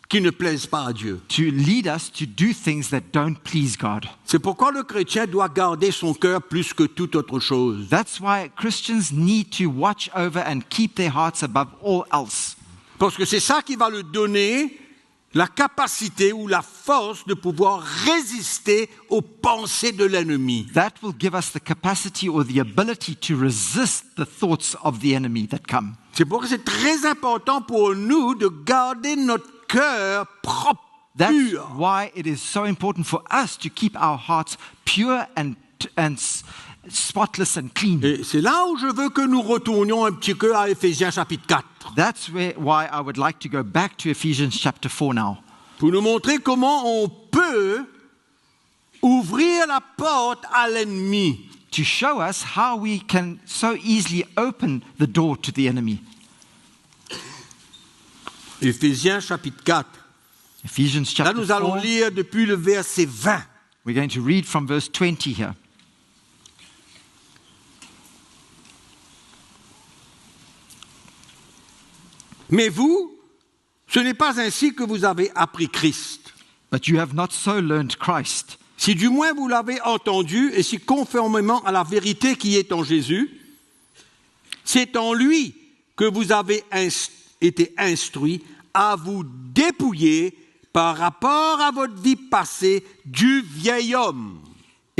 Speaker 3: qui ne plaisent pas à Dieu.
Speaker 4: to lead us to do things that don't please God.
Speaker 3: C'est pourquoi le chrétien doit garder son cœur plus que toute autre chose.
Speaker 4: That's why Christians need to watch over and keep their hearts above all else.
Speaker 3: Parce que c'est ça qui va lui donner la capacité ou la force de pouvoir résister aux pensées de l'ennemi.
Speaker 4: That will give us the capacity or the ability to resist the thoughts of the enemy that come.
Speaker 3: C'est pourquoi c'est très important pour nous de garder notre cœur propre,
Speaker 4: That's
Speaker 3: pur.
Speaker 4: why it is so important for us to keep our hearts pure and spotless and clean.
Speaker 3: Et c'est là où je veux que nous retournions un petit peu à Éphésiens chapitre 4,
Speaker 4: That's why I would like to go back to Ephesians chapter 4 now,
Speaker 3: pour nous montrer comment on peut ouvrir la porte à l'ennemi.
Speaker 4: to show us how we can so easily open the door to the enemy.
Speaker 3: Éphésiens chapitre 4.
Speaker 4: Ephesians
Speaker 3: Là,
Speaker 4: chapter
Speaker 3: nous allons
Speaker 4: 4.
Speaker 3: lire depuis le verset 20.
Speaker 4: We're going to read from verse 20 here.
Speaker 3: Mais vous, ce n'est pas ainsi que vous avez appris Christ.
Speaker 4: But you have not so learned Christ,
Speaker 3: Si du moins vous l'avez entendu et si conformément à la vérité qui est en Jésus, c'est en lui que vous avez été instruits à vous dépouiller par rapport à votre vie passée du vieil homme.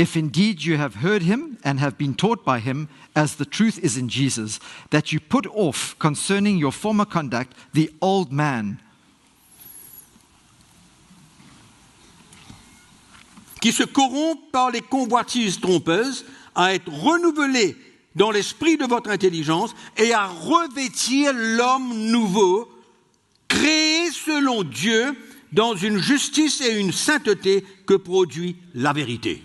Speaker 4: if indeed you have heard him and have been taught by him, as the truth is in Jesus, that you put off concerning your former conduct the old man,
Speaker 3: qui se corrompt par les convoitises trompeuses, à être renouvelé dans l'esprit de votre intelligence et à revêtir l'homme nouveau, créé selon Dieu dans une justice et une sainteté que produit la vérité.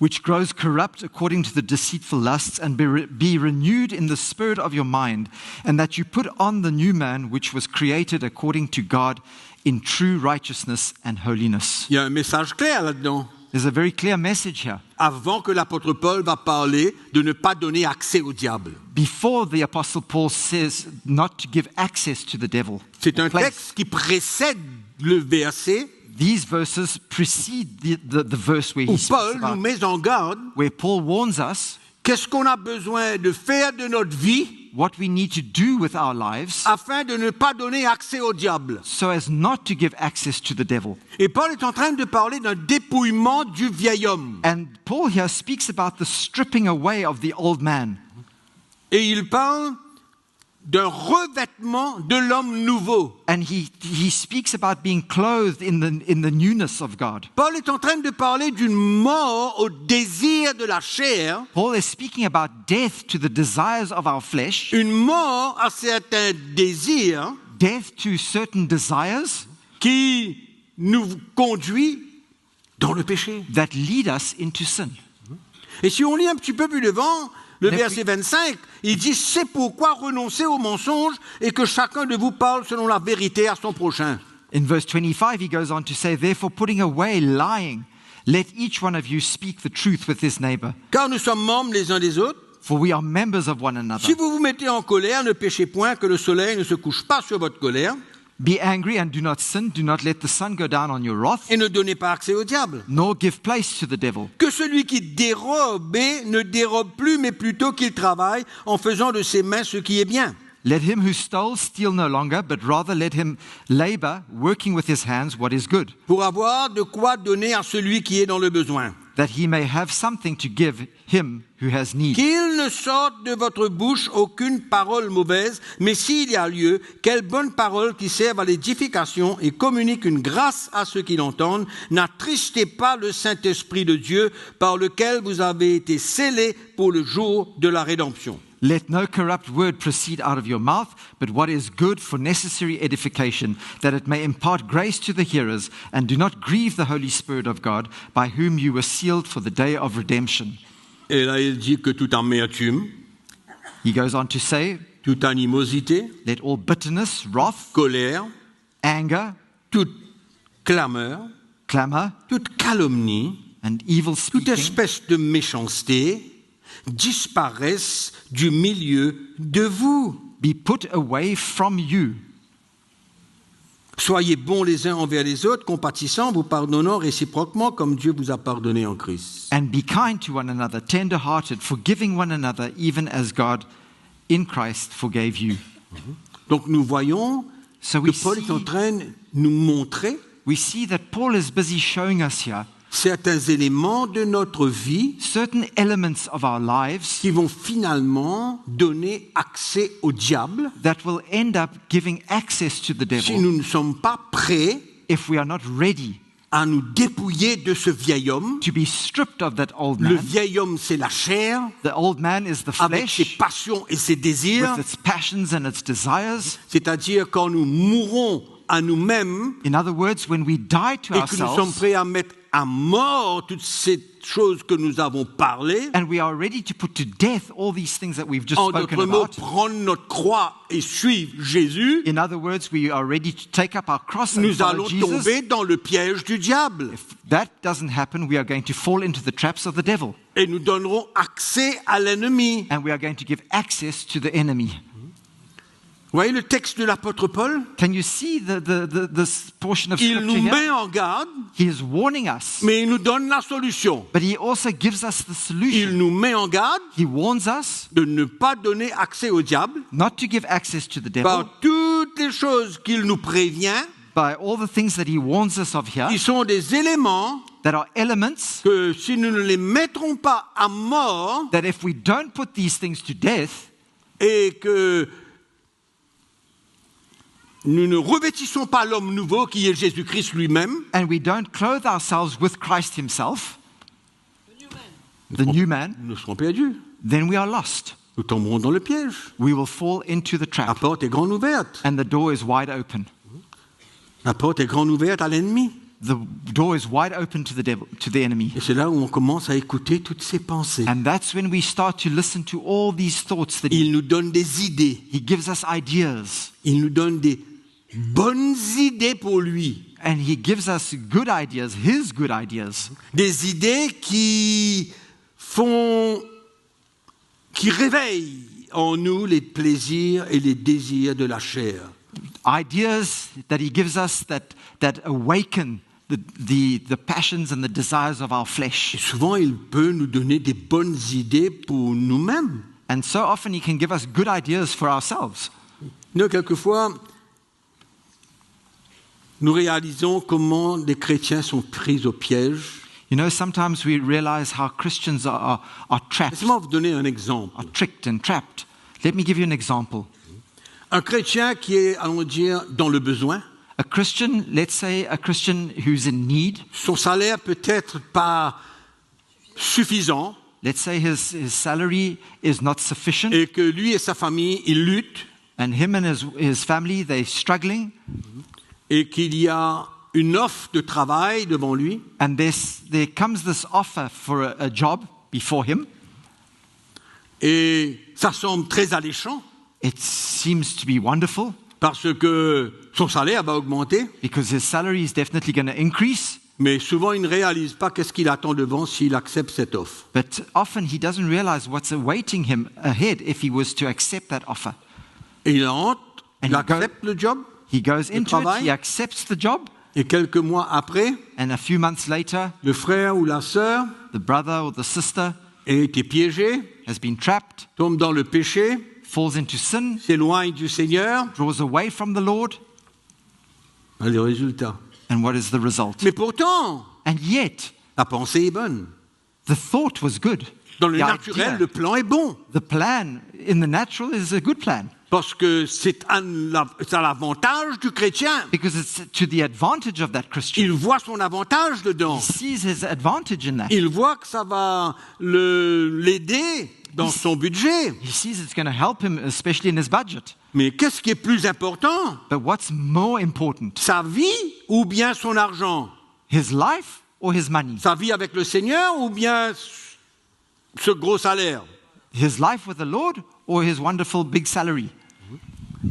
Speaker 4: which grows corrupt according to the deceitful lusts, and be renewed in the spirit of your mind, and that you put on the new man, which was created according to God in true righteousness and holiness.
Speaker 3: Il y a un message clair là-dedans.
Speaker 4: There's a very clear message here.
Speaker 3: Avant que l'apôtre Paul va parler de ne pas donner accès au diable.
Speaker 4: Before the Apostle Paul says not to give access to the devil.
Speaker 3: C'est un
Speaker 4: Place.
Speaker 3: texte qui précède le verset
Speaker 4: These verses precede the verse where
Speaker 3: où
Speaker 4: he speaks
Speaker 3: Paul nous
Speaker 4: about,
Speaker 3: met en garde.
Speaker 4: where Paul warns us
Speaker 3: Qu'est-ce qu'on a besoin de faire de notre vie
Speaker 4: what we need to do with our lives
Speaker 3: afin de ne pas donner accès au diable.
Speaker 4: so as not to give access to the devil.
Speaker 3: Et Paul est en train de parler d'un dépouillement du vieil homme.
Speaker 4: And Paul here speaks about the stripping away of the old man.
Speaker 3: Et il parle d'un revêtement de l'homme nouveau.
Speaker 4: And he speaks about being clothed in the newness of God.
Speaker 3: Paul est en train de parler d'une mort au désir de la chair,
Speaker 4: Paul is speaking about death to the desires of our flesh,
Speaker 3: une mort à certains désirs
Speaker 4: death to certain desires
Speaker 3: qui nous conduit dans le péché.
Speaker 4: that lead us into sin.
Speaker 3: Et si on lit un petit peu plus devant, le
Speaker 4: Mais
Speaker 3: verset 25, il dit « C'est pourquoi renoncer au mensonge et que chacun de vous parle selon la vérité à son prochain.
Speaker 4: In verse 25, he goes on to say, therefore, putting away lying, let each one of you speak the truth with his neighbor,
Speaker 3: Car nous sommes membres les uns des autres.
Speaker 4: for we are members of one another.
Speaker 3: Si vous vous mettez en colère, ne péchez point, que le soleil ne se couche pas sur votre colère,
Speaker 4: Be angry and do not sin. Do not let the sun go down on your wrath,
Speaker 3: et ne donnez pas accès au diable.
Speaker 4: nor give place to the devil.
Speaker 3: Que celui qui dérobe ne dérobe plus, mais plutôt qu'il travaille en faisant de ses mains ce qui est bien.
Speaker 4: Let him who stole steal no longer, but rather let him labor, working with his hands what is good,
Speaker 3: Pour avoir de quoi donner à celui qui est dans le besoin.
Speaker 4: that he may have something to give him who has need.
Speaker 3: Qu'il ne sorte de votre bouche aucune parole mauvaise, mais s'il y a lieu, quelle bonne parole qui serve à l'édification et communique une grâce à ceux qui l'entendent. N'attristez pas le Saint-Esprit de Dieu, par lequel vous avez été scellés pour le jour de la rédemption.
Speaker 4: Let no corrupt word proceed out of your mouth, but what is good for necessary edification, that it may impart grace to the hearers, and do not grieve the Holy Spirit of God, by whom you were sealed for the day of redemption.
Speaker 3: Et là, il dit que toute amertume,
Speaker 4: He goes on to say,
Speaker 3: toute animosité,
Speaker 4: let all bitterness, wrath,
Speaker 3: colère,
Speaker 4: anger,
Speaker 3: toute clameur,
Speaker 4: clamor,
Speaker 3: toute calomnie,
Speaker 4: and evil
Speaker 3: toute
Speaker 4: speaking
Speaker 3: espèce de méchanceté disparaissent du milieu de vous.
Speaker 4: be put away from you.
Speaker 3: Soyez bons les uns envers les autres, compatissants, vous pardonnant réciproquement comme Dieu vous a pardonné en Christ.
Speaker 4: And be kind to one another, tender-hearted, forgiving one another, even as God in Christ forgave you.
Speaker 3: Donc nous voyons
Speaker 4: So
Speaker 3: que
Speaker 4: we
Speaker 3: Paul est en
Speaker 4: see,
Speaker 3: train de nous montrer
Speaker 4: that Paul is busy showing us here
Speaker 3: certains éléments de notre vie
Speaker 4: certain elements of our lives
Speaker 3: qui vont finalement donner accès au diable
Speaker 4: that will end up giving access to the
Speaker 3: si
Speaker 4: devil
Speaker 3: nous ne sommes pas prêts
Speaker 4: if we are not ready
Speaker 3: à nous dépouiller de ce vieil homme.
Speaker 4: to be stripped of that old
Speaker 3: Le
Speaker 4: man.
Speaker 3: vieil homme, c'est la chair,
Speaker 4: The old man is the
Speaker 3: avec ses
Speaker 4: flesh
Speaker 3: passions et ses désirs,
Speaker 4: with its passions and its desires.
Speaker 3: c'est-à-dire quand nous mourrons à nous-mêmes
Speaker 4: In other words, when we die to
Speaker 3: et que nous sommes
Speaker 4: ourselves
Speaker 3: prêts à mettre à mort toutes ces choses que nous avons parlé,
Speaker 4: and we are ready to put to death all these things that we've just
Speaker 3: en
Speaker 4: spoken
Speaker 3: d'autres mots,
Speaker 4: about.
Speaker 3: prendre notre croix et suivre Jésus,
Speaker 4: In other words, we are ready to take up our cross and
Speaker 3: nous
Speaker 4: follow
Speaker 3: allons
Speaker 4: Jesus.
Speaker 3: tomber dans le piège du diable
Speaker 4: If that doesn't happen, we are going to fall into the traps of the devil,
Speaker 3: et nous donnerons accès à l'ennemi.
Speaker 4: and we are going to give access to the enemy.
Speaker 3: Vous voyez le texte de l'apôtre Paul?
Speaker 4: Can you see this portion of
Speaker 3: Il
Speaker 4: scripture
Speaker 3: nous
Speaker 4: here?
Speaker 3: met en garde,
Speaker 4: He is warning us,
Speaker 3: mais il nous donne la solution.
Speaker 4: but he also gives us the
Speaker 3: Il
Speaker 4: solution.
Speaker 3: nous met en garde
Speaker 4: He warns us
Speaker 3: de ne pas donner accès au diable
Speaker 4: not to give access to the devil
Speaker 3: par toutes les choses qu'il nous prévient,
Speaker 4: by all the things that he warns us of here
Speaker 3: qui sont des éléments
Speaker 4: that are elements
Speaker 3: que si nous ne les mettrons pas à mort
Speaker 4: that if we don't put these things to death
Speaker 3: et que nous ne revêtissons pas l'homme nouveau qui est Jésus-Christ lui-même,
Speaker 4: and we don't clothe ourselves with Christ himself, the new man,
Speaker 3: nous serons perdus.
Speaker 4: then we are lost.
Speaker 3: Nous tomberons dans le piège.
Speaker 4: We will fall into the
Speaker 3: La
Speaker 4: trap,
Speaker 3: porte est grande ouverte.
Speaker 4: and the door is wide open.
Speaker 3: La porte est grande ouverte à l'ennemi.
Speaker 4: The door is wide open to the devil, to the enemy.
Speaker 3: Et c'est là où on commence à écouter toutes ces pensées.
Speaker 4: And that's when we start to listen to all these thoughts that
Speaker 3: Il nous donne des idées.
Speaker 4: he gives us ideas,
Speaker 3: Il nous donne des bonnes idées pour lui.
Speaker 4: and he gives us good ideas, his good ideas,
Speaker 3: Des idées qui réveillent en nous les plaisirs et les désirs de la chair.
Speaker 4: ideas that he gives us that awaken the passions and the desires of our
Speaker 3: Et
Speaker 4: flesh.
Speaker 3: souvent, il peut nous donner des bonnes idées pour nous-mêmes.
Speaker 4: And so often he can give us good ideas for ourselves.
Speaker 3: Nous, quelquefois, nous réalisons comment les chrétiens sont pris au piège.
Speaker 4: You know, sometimes we realize how Christians are trapped,
Speaker 3: Laissez-moi vous donner un exemple.
Speaker 4: are tricked and trapped. Let me give you an example.
Speaker 3: Un chrétien qui est, allons dire, dans le besoin,
Speaker 4: A Christian, let's say a Christian who's in need,
Speaker 3: son salaire peut être pas suffisant
Speaker 4: let's say his salary is not sufficient,
Speaker 3: et que lui et sa famille, ils luttent
Speaker 4: and him and his family, they're struggling,
Speaker 3: et qu'il y a une offre de travail devant lui
Speaker 4: and there comes this offer for a job before him.
Speaker 3: et ça semble très alléchant
Speaker 4: It seems to be wonderful
Speaker 3: parce que son salaire va augmenter,
Speaker 4: because his salary is definitely going to increase,
Speaker 3: mais souvent il ne réalise pas qu'est-ce qu'il attend devant s'il accepte cette offre.
Speaker 4: but often he doesn't realize what's awaiting him ahead if he was to accept that offer.
Speaker 3: Et il entre,
Speaker 4: And
Speaker 3: il accepte le job
Speaker 4: He goes into it,
Speaker 3: travail.
Speaker 4: he accepts the job,
Speaker 3: et quelques mois après,
Speaker 4: and a few months later,
Speaker 3: le frère ou la sœur
Speaker 4: the brother or the sister
Speaker 3: a été piégé,
Speaker 4: has been trapped,
Speaker 3: tombe dans le péché,
Speaker 4: falls into sin,
Speaker 3: s'éloigne du Seigneur.
Speaker 4: draws away from the Lord,
Speaker 3: Le résultat.
Speaker 4: and what is the result?
Speaker 3: Mais pourtant,
Speaker 4: And yet,
Speaker 3: la pensée est bonne.
Speaker 4: The thought was good.
Speaker 3: Dans le
Speaker 4: The
Speaker 3: naturel,
Speaker 4: idea,
Speaker 3: le plan est bon.
Speaker 4: the plan in the natural is a good plan
Speaker 3: Parce que c'est à l'avantage du chrétien.
Speaker 4: because it's to the advantage of that Christian.
Speaker 3: Il voit son avantage dedans.
Speaker 4: He sees his advantage in that.
Speaker 3: Il voit que ça va l'aider dans son budget.
Speaker 4: He sees it's going to help him, especially in his budget.
Speaker 3: Mais qu'est-ce qui est plus important?
Speaker 4: But what's more important,
Speaker 3: Sa vie ou bien son argent?
Speaker 4: his life or his money?
Speaker 3: Sa vie avec le Seigneur ou bien ce gros salaire?
Speaker 4: His life with the Lord or his wonderful big salary?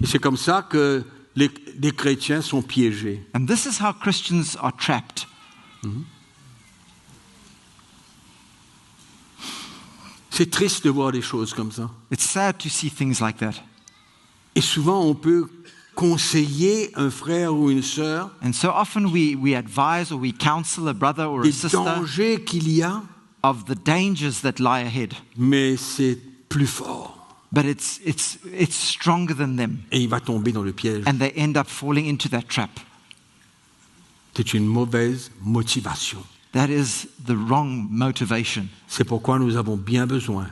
Speaker 3: Et c'est comme ça que les chrétiens sont piégés.
Speaker 4: And this is how Christians are trapped.
Speaker 3: C'est triste de voir des choses comme ça.
Speaker 4: It's sad to see things like that.
Speaker 3: Et souvent, on peut conseiller un frère ou une sœur
Speaker 4: And so often we advise or we counsel a brother or a
Speaker 3: des
Speaker 4: sister
Speaker 3: dangers qu'il y a,
Speaker 4: of the dangers that lie ahead.
Speaker 3: mais c'est plus fort.
Speaker 4: But it's stronger than them.
Speaker 3: Et il va tomber dans le piège.
Speaker 4: And they end up falling into that trap.
Speaker 3: C'est une mauvaise motivation.
Speaker 4: That is the wrong motivation.
Speaker 3: C'est pourquoi nous avons bien besoin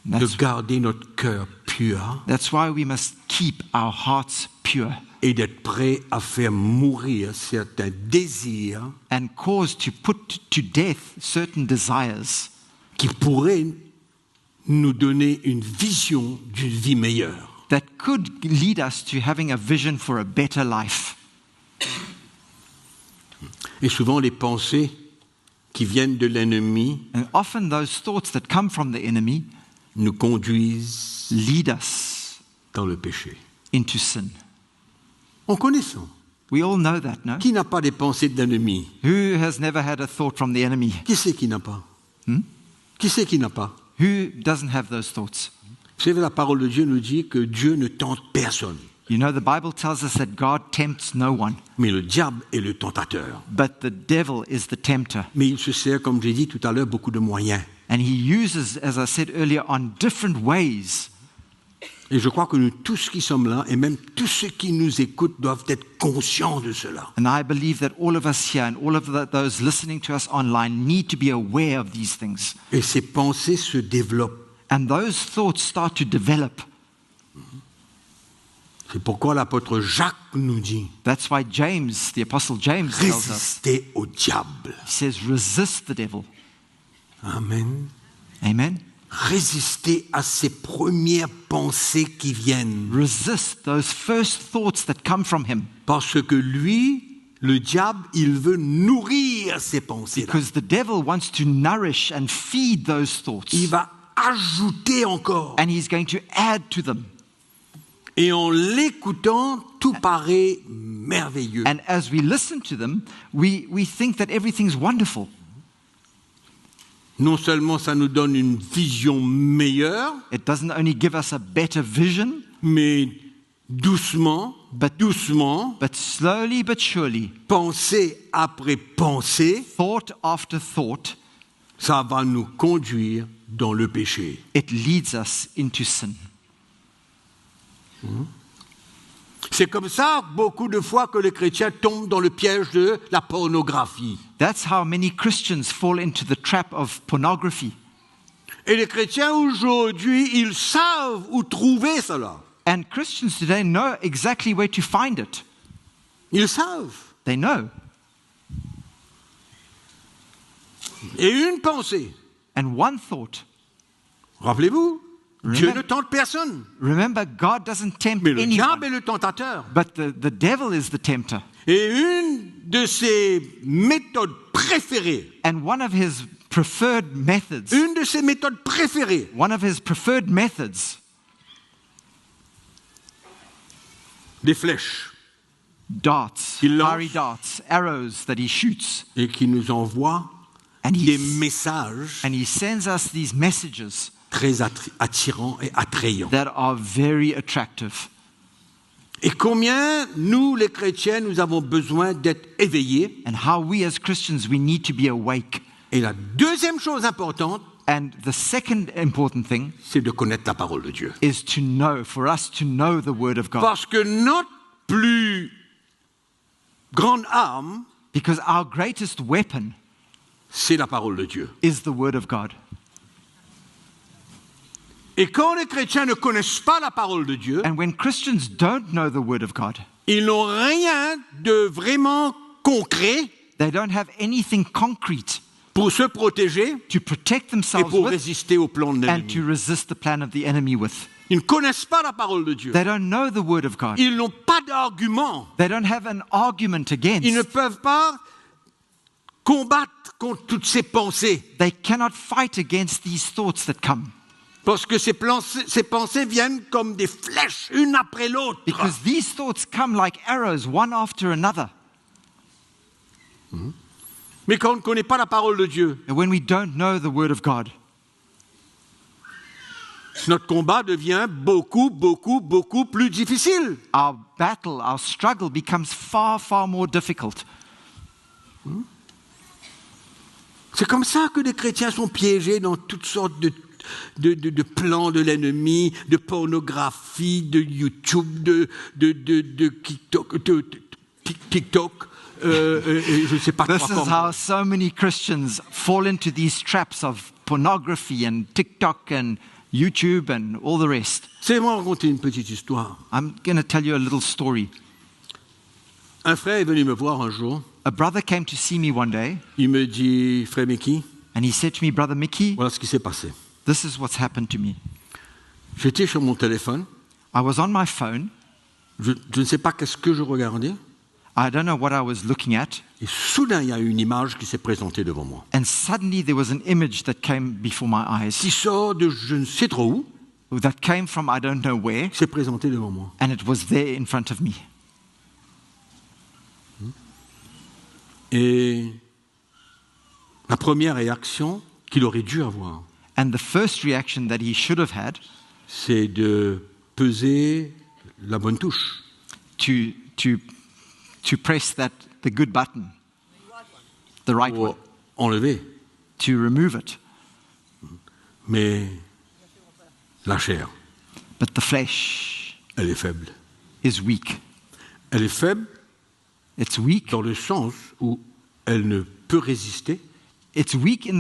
Speaker 3: de
Speaker 4: That's,
Speaker 3: garder notre cœur pur
Speaker 4: that's why we must keep our hearts pure
Speaker 3: et d'être prêt à faire mourir certains désirs
Speaker 4: and cause to put to death certain desires
Speaker 3: qui pourraient nous donner une vision d'une vie meilleure.
Speaker 4: that could lead us to having a vision for a better life.
Speaker 3: Et souvent, les pensées qui viennent de l'ennemi
Speaker 4: And often those thoughts that come from the enemy
Speaker 3: nous conduisent
Speaker 4: lead us
Speaker 3: dans le péché.
Speaker 4: into sin.
Speaker 3: On connaît ça.
Speaker 4: We all know that, no?
Speaker 3: Qui n'a pas des pensées de l'ennemi?
Speaker 4: Who has never had a thought from the enemy?
Speaker 3: Qui c'est qui n'a pas? Qui c'est qui n'a pas?
Speaker 4: Who doesn't have those thoughts?
Speaker 3: Vous savez, la parole de Dieu nous dit que Dieu ne tente personne.
Speaker 4: You know, the Bible tells us that God tempts no one,
Speaker 3: Mais le diable est le tentateur.
Speaker 4: but the devil is the tempter.
Speaker 3: Mais il se sert, comme j'ai dit tout à l'heure, beaucoup de moyens.
Speaker 4: And he uses, as I said earlier, on different ways.
Speaker 3: Et je crois que nous tous qui sommes là, et même tous ceux qui nous écoutent, doivent être conscients de cela.
Speaker 4: And I believe that all of us here and all of those listening to us online need to be aware of these things.
Speaker 3: Et ces pensées se développent.
Speaker 4: And those thoughts start to develop.
Speaker 3: C'est pourquoi l'apôtre Jacques nous dit,
Speaker 4: That's why James, the Apostle James, tells us,
Speaker 3: résistez au diable.
Speaker 4: he says, resist the devil.
Speaker 3: Amen.
Speaker 4: Amen?
Speaker 3: Résistez à ces premières pensées qui viennent.
Speaker 4: Resist those first thoughts that come from him.
Speaker 3: Parce que lui, le diable, il veut nourrir ces pensées-là.
Speaker 4: Because the devil wants to nourish and feed those thoughts.
Speaker 3: Il va ajouter encore.
Speaker 4: And he's going to add to them.
Speaker 3: Et en l'écoutant, tout paraît merveilleux.
Speaker 4: And as we listen to them, we think that everything's wonderful.
Speaker 3: Non seulement ça nous donne une vision meilleure,
Speaker 4: It doesn't only give us a better vision,
Speaker 3: mais doucement,
Speaker 4: but slowly but surely,
Speaker 3: pensée après pensée,
Speaker 4: thought after thought,
Speaker 3: ça va nous conduire dans le péché.
Speaker 4: it leads us into sin.
Speaker 3: C'est comme ça beaucoup de fois que les chrétiens tombent dans le piège de la pornographie.
Speaker 4: That's how many Christians fall into the trap of pornography.
Speaker 3: Et les chrétiens aujourd'hui, ils savent où trouver cela.
Speaker 4: And Christians today know exactly where to find it.
Speaker 3: Ils savent.
Speaker 4: They know.
Speaker 3: Et une pensée.
Speaker 4: And one thought.
Speaker 3: Rappelez-vous, Dieu
Speaker 4: Remember-
Speaker 3: ne tente personne.
Speaker 4: Remember, God doesn't tempt
Speaker 3: Mais le diable
Speaker 4: anyone,
Speaker 3: est le tentateur.
Speaker 4: but the devil is the tempter.
Speaker 3: Et une de ses méthodes préférées,
Speaker 4: And one of his preferred methods,
Speaker 3: des flèches,
Speaker 4: darts,
Speaker 3: Il lance.
Speaker 4: fiery darts, arrows that he shoots.
Speaker 3: et qui nous envoie
Speaker 4: And
Speaker 3: des
Speaker 4: he,
Speaker 3: messages
Speaker 4: and he sends us these messages
Speaker 3: très attirants et attrayants.
Speaker 4: that are very attractive.
Speaker 3: Et combien, nous les chrétiens, nous avons besoin d'être éveillés.
Speaker 4: And how we as Christians, we need to be awake.
Speaker 3: Et la deuxième chose importante,
Speaker 4: And the second important thing
Speaker 3: c'est de connaître la parole de Dieu.
Speaker 4: is to know, for us to know the Word of God.
Speaker 3: Parce que notre plus grande arme,
Speaker 4: Because our greatest weapon
Speaker 3: c'est la parole de Dieu.
Speaker 4: is the Word of God.
Speaker 3: Et quand les chrétiens ne connaissent pas la parole de Dieu,
Speaker 4: And when Christians don't know the Word of God,
Speaker 3: ils n'ont rien de vraiment concret
Speaker 4: they don't have anything concrete
Speaker 3: pour se protéger
Speaker 4: to protect
Speaker 3: et
Speaker 4: themselves
Speaker 3: pour
Speaker 4: with
Speaker 3: résister au plan de
Speaker 4: and to
Speaker 3: l'ennemi.
Speaker 4: resist the plan of the enemy with.
Speaker 3: Ils ne connaissent pas la parole de Dieu.
Speaker 4: They don't know the Word of God.
Speaker 3: Ils n'ont pas d'argument.
Speaker 4: They don't have an argument
Speaker 3: Ils ne
Speaker 4: against.
Speaker 3: peuvent pas combattre contre toutes ces pensées.
Speaker 4: They cannot fight against these thoughts that come.
Speaker 3: Parce que ces pensées viennent comme des flèches, une après l'autre.
Speaker 4: Because these thoughts come like arrows, one after another.
Speaker 3: Mais quand on ne connaît pas la parole de Dieu,
Speaker 4: And when we don't know the Word of God,
Speaker 3: notre combat devient beaucoup, beaucoup, beaucoup plus difficile.
Speaker 4: our battle, our struggle becomes far, far more difficult.
Speaker 3: C'est comme ça que les chrétiens sont piégés dans toutes sortes de plans de l'ennemi, de pornographie, de YouTube, de TikTok, je ne sais pas
Speaker 4: This
Speaker 3: quoi.
Speaker 4: is how so many Christians fall into these traps of pornography and TikTok and YouTube and all the rest.
Speaker 3: C'est moi raconter une petite histoire.
Speaker 4: I'm going to tell you a little story.
Speaker 3: Un frère est venu me voir un jour.
Speaker 4: A brother came to see me one day
Speaker 3: Il me dit, frère Mickey,
Speaker 4: and he said to me, Brother Mickey,
Speaker 3: voilà ce qui s'est passé.
Speaker 4: this is what's happened to me.
Speaker 3: J'étais sur mon téléphone.
Speaker 4: I was on my phone.
Speaker 3: Je ne sais pas qu'est-ce que je regardais.
Speaker 4: I don't know what I was looking at.
Speaker 3: Et soudain, il y a une image qui s'est présentée devant moi.
Speaker 4: And suddenly there was an image that came before my eyes,
Speaker 3: Qui sort de je ne sais trop où,
Speaker 4: that came from I don't know where,
Speaker 3: qui s'est présentée devant moi.
Speaker 4: and it was there in front of me.
Speaker 3: Et la première réaction qu'il aurait dû avoir,
Speaker 4: And the first reaction that he should have had
Speaker 3: c'est de peser la bonne touche.
Speaker 4: to press the good button, the right one,
Speaker 3: Pour enlever.
Speaker 4: to remove it.
Speaker 3: Mais la chair,
Speaker 4: But the flesh
Speaker 3: elle est faible.
Speaker 4: is weak.
Speaker 3: Elle est faible
Speaker 4: It's weak.
Speaker 3: dans le sens où elle ne peut résister,
Speaker 4: It's weak in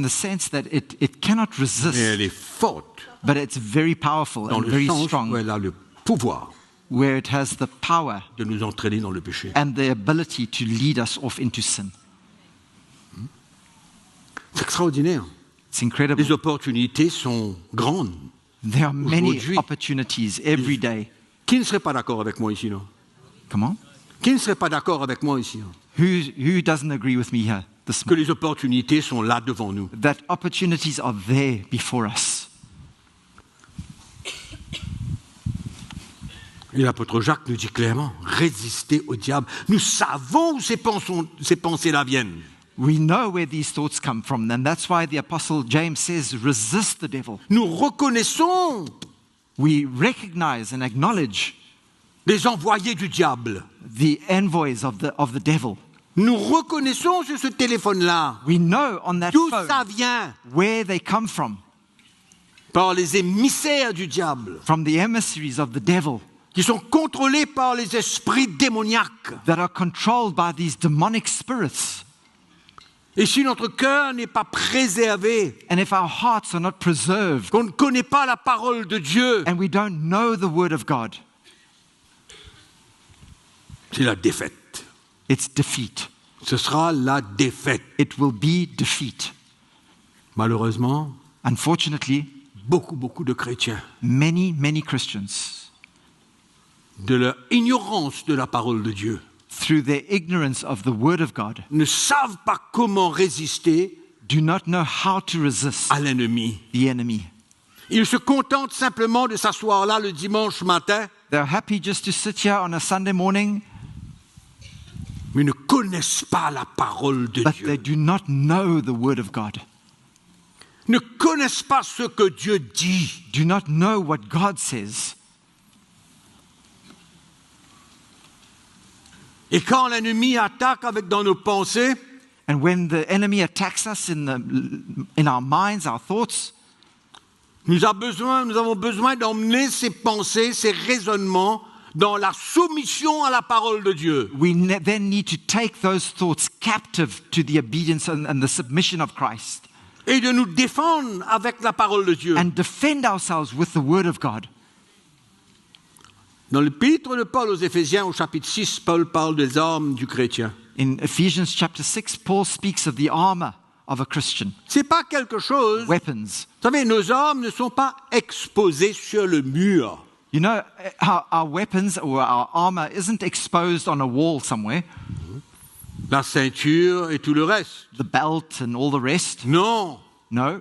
Speaker 4: the sense that it cannot
Speaker 3: mais
Speaker 4: resist,
Speaker 3: elle est forte
Speaker 4: but it's very powerful
Speaker 3: dans
Speaker 4: and
Speaker 3: le
Speaker 4: very
Speaker 3: sens où
Speaker 4: strong,
Speaker 3: elle a le pouvoir
Speaker 4: where it has the power
Speaker 3: de nous entraîner dans le péché.
Speaker 4: and the ability to lead us off into sin.
Speaker 3: C'est extraordinaire.
Speaker 4: It's incredible.
Speaker 3: Les opportunités sont grandes.
Speaker 4: There are many
Speaker 3: Aujourd'hui.
Speaker 4: opportunities every day.
Speaker 3: Qui ne serait pas d'accord avec moi ici, non?
Speaker 4: Come on.
Speaker 3: Qui ne serait pas d'accord avec moi ici, non?
Speaker 4: Who doesn't agree with me here this
Speaker 3: Que
Speaker 4: morning?
Speaker 3: les opportunités sont là devant nous.
Speaker 4: That opportunities are there before us.
Speaker 3: Et l'apôtre Jacques nous dit clairement, résistez au diable. Nous savons où ces pensées-là viennent.
Speaker 4: We know where these thoughts come from, and that's why the Apostle James says, resist the devil.
Speaker 3: Nous reconnaissons
Speaker 4: We recognize and acknowledge
Speaker 3: les envoyés du diable.
Speaker 4: the envoys of the devil.
Speaker 3: Nous reconnaissons sur ce téléphone-là
Speaker 4: We know on that
Speaker 3: d'où
Speaker 4: phone
Speaker 3: ça vient,
Speaker 4: where they come from
Speaker 3: par les émissaires du diable,
Speaker 4: the emissaries of the devil
Speaker 3: qui sont contrôlés par les esprits démoniaques.
Speaker 4: that are controlled by these demonic spirits.
Speaker 3: Et si notre cœur n'est pas préservé,
Speaker 4: And if our hearts are not preserved
Speaker 3: qu'on ne connaît pas la parole de Dieu,
Speaker 4: and we don't know the Word of God,
Speaker 3: c'est la défaite.
Speaker 4: it's defeat.
Speaker 3: Ce sera la défaite.
Speaker 4: It will be defeat.
Speaker 3: Malheureusement,
Speaker 4: Unfortunately,
Speaker 3: beaucoup de chrétiens,
Speaker 4: many Christians,
Speaker 3: de leur ignorance de la parole de Dieu,
Speaker 4: through their ignorance of the Word of God,
Speaker 3: ne savent pas comment résister
Speaker 4: do not know how to resist
Speaker 3: à l'ennemi.
Speaker 4: the enemy.
Speaker 3: Ils se contentent simplement de s'asseoir là le dimanche matin,
Speaker 4: They're happy just to sit here on a Sunday morning,
Speaker 3: mais ne connaissent pas la parole de
Speaker 4: but they
Speaker 3: Dieu.
Speaker 4: do not know the Word of God,
Speaker 3: Ne connaissent pas ce que Dieu dit.
Speaker 4: do not know what God says.
Speaker 3: Et quand l'ennemi attaque avec dans nos pensées,
Speaker 4: And when the enemy attacks us in our minds, our thoughts,
Speaker 3: nous avons besoin d'emmener ces pensées, ces raisonnements dans la soumission à la parole de Dieu.
Speaker 4: then need to take those thoughts captive to the obedience and the submission of Christ
Speaker 3: Et de nous défendre avec la parole de Dieu.
Speaker 4: and defend ourselves with the Word of God.
Speaker 3: Dans l'épître de Paul aux Éphésiens, au chapitre 6, Paul parle des armes du chrétien.
Speaker 4: In Ephesians chapter 6, Paul speaks of the armor of a Christian,
Speaker 3: C'est pas quelque chose.
Speaker 4: weapons.
Speaker 3: Vous savez, nos armes ne sont pas exposées sur le mur.
Speaker 4: You know, our weapons or our armor isn't exposed on a wall somewhere,
Speaker 3: La ceinture et tout le reste.
Speaker 4: the belt and all the rest.
Speaker 3: Non.
Speaker 4: No.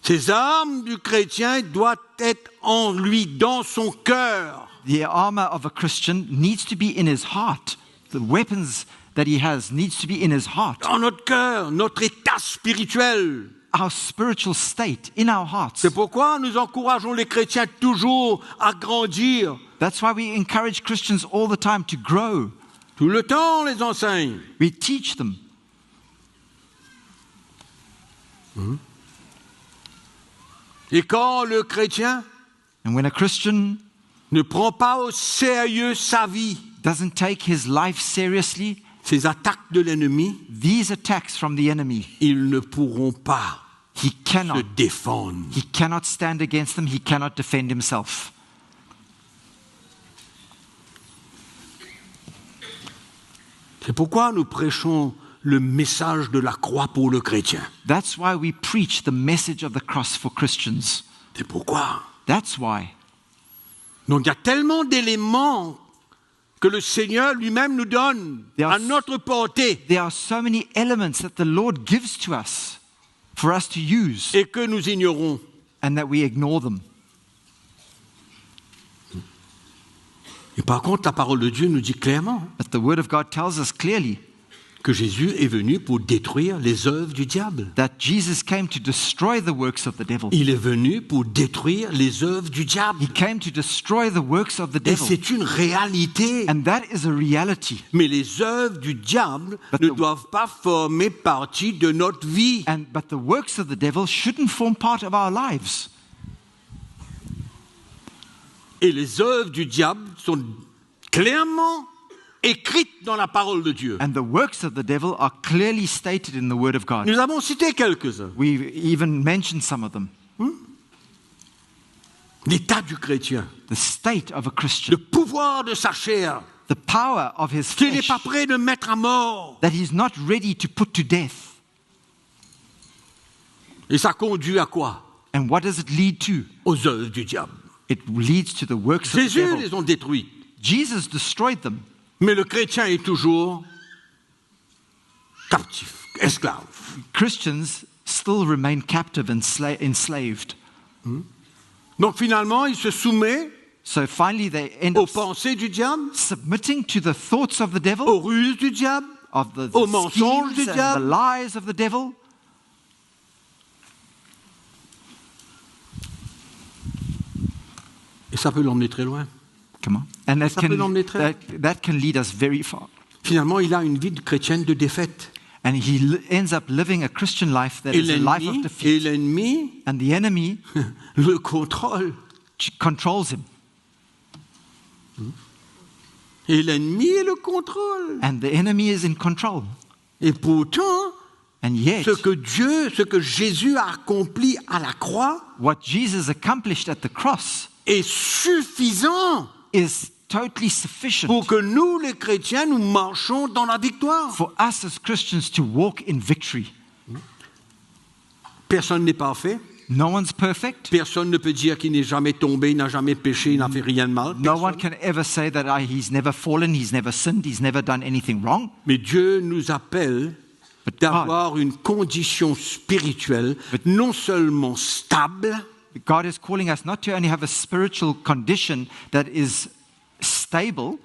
Speaker 3: Ces armes du chrétien doivent être en lui, dans son cœur.
Speaker 4: The armor of a Christian needs to be in his heart. The weapons that he has needs to be in his heart.
Speaker 3: Dans notre cœur, notre état spirituel.
Speaker 4: Our spiritual state in our hearts.
Speaker 3: C'est pourquoi nous encourageons les chrétiens toujours à grandir.
Speaker 4: That's why we encourage Christians all the time to grow.
Speaker 3: Tout le temps, on les enseigne.
Speaker 4: We teach them.
Speaker 3: Et quand le chrétien
Speaker 4: And when a Christian
Speaker 3: ne prend pas au sérieux sa vie,
Speaker 4: doesn't take his life seriously,
Speaker 3: ces attaques de l'ennemi,
Speaker 4: these attacks from the enemy,
Speaker 3: ils ne pourront pas
Speaker 4: he
Speaker 3: se
Speaker 4: cannot
Speaker 3: défendre.
Speaker 4: stand against them, he cannot defend himself.
Speaker 3: C'est pourquoi nous prêchons le message de la croix pour le chrétien.
Speaker 4: That's why we preach the message of the cross for Christians.
Speaker 3: C'est pourquoi.
Speaker 4: That's why.
Speaker 3: Donc il y a tellement d'éléments que le Seigneur lui-même nous donne
Speaker 4: There
Speaker 3: à
Speaker 4: are-
Speaker 3: notre portée
Speaker 4: There are so many elements that the Lord gives to us for us to use
Speaker 3: et que nous ignorons.
Speaker 4: and that we ignore them.
Speaker 3: Et par contre, la parole de Dieu nous dit clairement
Speaker 4: But the Word of God tells us clearly
Speaker 3: que Jésus est venu pour détruire les œuvres du diable.
Speaker 4: that Jesus came to destroy the works of the devil.
Speaker 3: Il est venu pour détruire les œuvres du diable.
Speaker 4: He came to destroy the works of the
Speaker 3: Et
Speaker 4: devil.
Speaker 3: c'est une réalité.
Speaker 4: And that is a reality.
Speaker 3: Mais les œuvres du diable
Speaker 4: But
Speaker 3: ne
Speaker 4: the-
Speaker 3: doivent pas former partie de notre vie.
Speaker 4: But the works of the devil shouldn't form part of our lives.
Speaker 3: Et les œuvres du diable sont clairement écrites dans la parole de Dieu.
Speaker 4: And the works of the devil are clearly stated in the Word of God.
Speaker 3: Nous avons cité quelques-uns.
Speaker 4: We've even mentioned some of them.
Speaker 3: L'état du chrétien,
Speaker 4: The state of a Christian,
Speaker 3: le pouvoir de sa chair,
Speaker 4: the power of his
Speaker 3: qu'il n'est
Speaker 4: flesh,
Speaker 3: pas prêt de mettre à mort.
Speaker 4: that he's not ready to put to death.
Speaker 3: Et ça conduit à quoi?
Speaker 4: And what does it lead to?
Speaker 3: Aux œuvres du diable.
Speaker 4: It leads to the works of the
Speaker 3: Jésus
Speaker 4: devil.
Speaker 3: les ont détruits.
Speaker 4: Jesus destroyed them,
Speaker 3: Mais le chrétien est toujours captif, esclave.
Speaker 4: Christians still remain captive and enslaved.
Speaker 3: Donc finalement, il se soumet
Speaker 4: So finally they end
Speaker 3: aux
Speaker 4: up
Speaker 3: pensées du diable,
Speaker 4: submitting to the thoughts of the devil,
Speaker 3: aux ruses du diable,
Speaker 4: of the
Speaker 3: aux mensonges
Speaker 4: schemes
Speaker 3: du
Speaker 4: and the
Speaker 3: diable.
Speaker 4: lies of the devil.
Speaker 3: Et ça peut l'emmener très loin.
Speaker 4: Come on. And
Speaker 3: Ça peut l'emmener très-
Speaker 4: that can lead us very far.
Speaker 3: Finalement, il a une vie de chrétienne de défaite.
Speaker 4: And he ends up living a Christian life that
Speaker 3: Et
Speaker 4: is a life of
Speaker 3: l'ennemi,
Speaker 4: defeat. And the enemy
Speaker 3: le contrôle.
Speaker 4: controls him.
Speaker 3: Et l'ennemi le contrôle.
Speaker 4: And the enemy is in control.
Speaker 3: Et pourtant,
Speaker 4: And yet,
Speaker 3: ce que Jésus a accompli à la croix
Speaker 4: what Jesus accomplished at the cross
Speaker 3: est suffisant
Speaker 4: is totally sufficient
Speaker 3: pour que nous, les chrétiens, nous marchons dans la victoire.
Speaker 4: for us as Christians to walk in victory.
Speaker 3: Personne n'est parfait.
Speaker 4: No one's perfect.
Speaker 3: Personne ne peut dire qu'il n'est jamais tombé, il n'a jamais péché, il n'a fait rien de mal.
Speaker 4: No
Speaker 3: Personne.
Speaker 4: one can ever say that he's never fallen, he's never sinned, he's never done anything wrong.
Speaker 3: Mais Dieu nous appelle
Speaker 4: But
Speaker 3: d'avoir une condition spirituelle non seulement stable,
Speaker 4: God is calling us not to only have a spiritual condition that is stable,